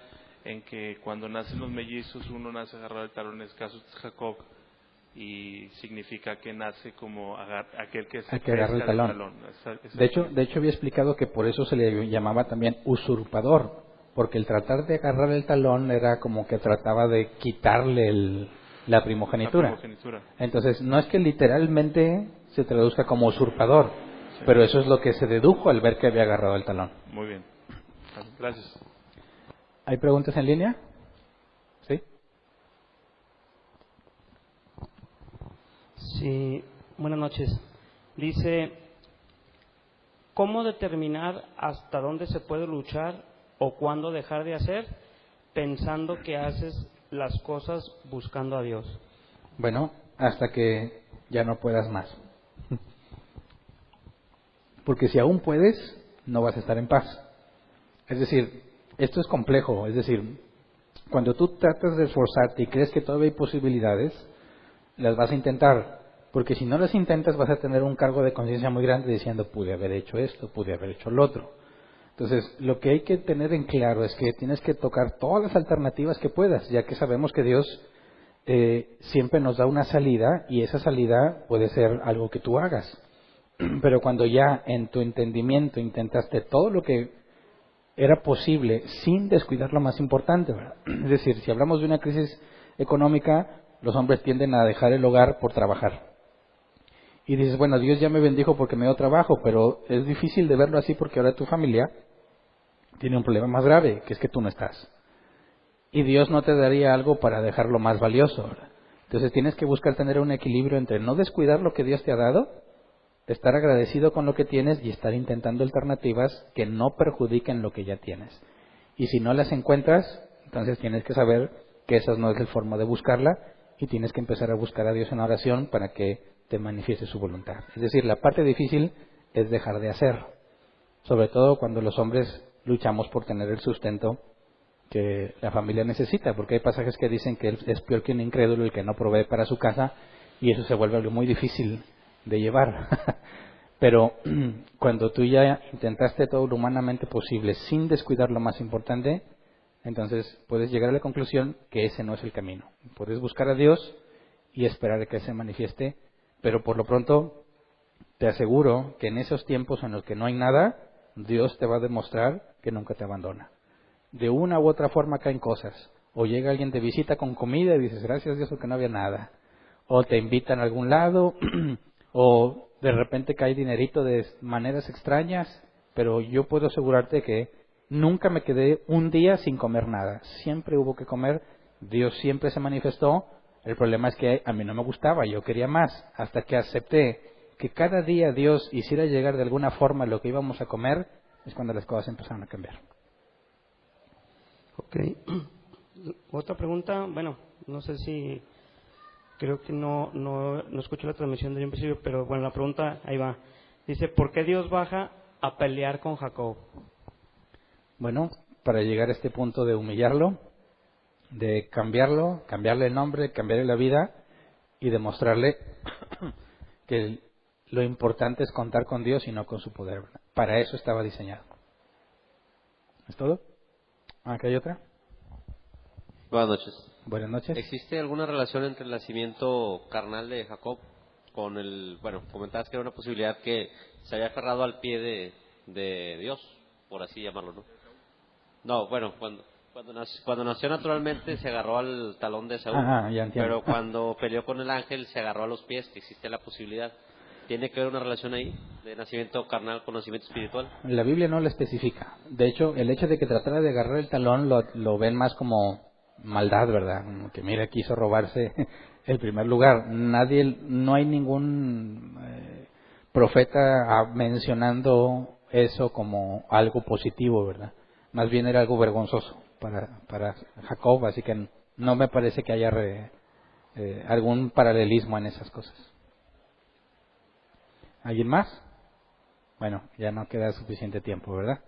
en que cuando nacen los mellizos uno nace agarrado del talón, en este caso es Jacob, y significa que nace como aquel que se agarra el talón. De hecho había explicado que por eso se le llamaba también usurpador, porque el tratar de agarrar el talón era como que trataba de quitarle la primogenitura. Entonces no es que literalmente se traduzca como usurpador, Pero eso es lo que se dedujo al ver que había agarrado el talón. Muy bien. Gracias. ¿Hay preguntas en línea? ¿Sí? Sí, buenas noches. Dice, ¿cómo determinar hasta dónde se puede luchar o cuándo dejar de hacer pensando que haces las cosas buscando a Dios? Bueno, hasta que ya no puedas más. Porque si aún puedes, no vas a estar en paz. Es decir, esto es complejo. Es decir, cuando tú tratas de esforzarte y crees que todavía hay posibilidades, las vas a intentar. Porque si no las intentas, vas a tener un cargo de conciencia muy grande diciendo, pude haber hecho esto, pude haber hecho lo otro. Entonces, lo que hay que tener en claro es que tienes que tocar todas las alternativas que puedas, ya que sabemos que Dios siempre nos da una salida y esa salida puede ser algo que tú hagas. Pero cuando ya en tu entendimiento intentaste todo lo que era posible sin descuidar lo más importante, ¿verdad? Es decir, si hablamos de una crisis económica, los hombres tienden a dejar el hogar por trabajar. Y dices, bueno, Dios ya me bendijo porque me dio trabajo, pero es difícil de verlo así porque ahora tu familia tiene un problema más grave, que es que tú no estás. Y Dios no te daría algo para dejarlo más valioso, ¿verdad? Entonces tienes que buscar tener un equilibrio entre no descuidar lo que Dios te ha dado, estar agradecido con lo que tienes y estar intentando alternativas que no perjudiquen lo que ya tienes. Y si no las encuentras, entonces tienes que saber que esa no es la forma de buscarla y tienes que empezar a buscar a Dios en oración para que te manifieste su voluntad. Es decir, la parte difícil es dejar de hacer, sobre todo cuando los hombres luchamos por tener el sustento que la familia necesita, porque hay pasajes que dicen que es peor que un incrédulo el que no provee para su casa, y eso se vuelve algo muy difícil de llevar. Pero cuando tú ya intentaste todo lo humanamente posible sin descuidar lo más importante, entonces puedes llegar a la conclusión que ese no es el camino. Puedes buscar a Dios y esperar a que se manifieste, pero por lo pronto te aseguro que en esos tiempos en los que no hay nada, Dios te va a demostrar que nunca te abandona. De una u otra forma caen cosas. O llega alguien de visita con comida y dices, gracias a Dios porque no había nada. O te invitan a algún lado, o de repente cae dinerito de maneras extrañas, pero yo puedo asegurarte que nunca me quedé un día sin comer nada. Siempre hubo que comer, Dios siempre se manifestó. El problema es que a mí no me gustaba, yo quería más, hasta que acepté que cada día Dios hiciera llegar de alguna forma lo que íbamos a comer, es cuando las cosas empezaron a cambiar. Ok. Otra pregunta, bueno, no sé si, creo que no escuché la transmisión del principio, pero bueno, la pregunta ahí va. Dice, ¿por qué Dios baja a pelear con Jacob? Bueno, para llegar a este punto de humillarlo, de cambiarlo, cambiarle el nombre, cambiarle la vida y demostrarle que lo importante es contar con Dios y no con su poder. Para eso estaba diseñado. ¿Es todo? ¿Aquí hay otra? Buenas noches. Buenas noches. ¿Existe alguna relación entre el nacimiento carnal de Jacob con el, bueno, comentabas que era una posibilidad que se había aferrado al pie de Dios, por así llamarlo, ¿no? No, bueno, cuando nació naturalmente se agarró al talón de Saúl, ya entiendo. pero cuando peleó con el ángel se agarró a los pies, que existe la posibilidad. ¿Tiene que haber una relación ahí de nacimiento carnal con nacimiento espiritual? La Biblia no lo especifica. De hecho, el hecho de que tratara de agarrar el talón lo ven más como maldad, ¿verdad? Como que mira, quiso robarse el primer lugar. No hay ningún profeta mencionando eso como algo positivo, ¿verdad? Más bien era algo vergonzoso para Jacob, así que no me parece que haya algún paralelismo en esas cosas. ¿Alguien más? Bueno, ya no queda suficiente tiempo, ¿verdad?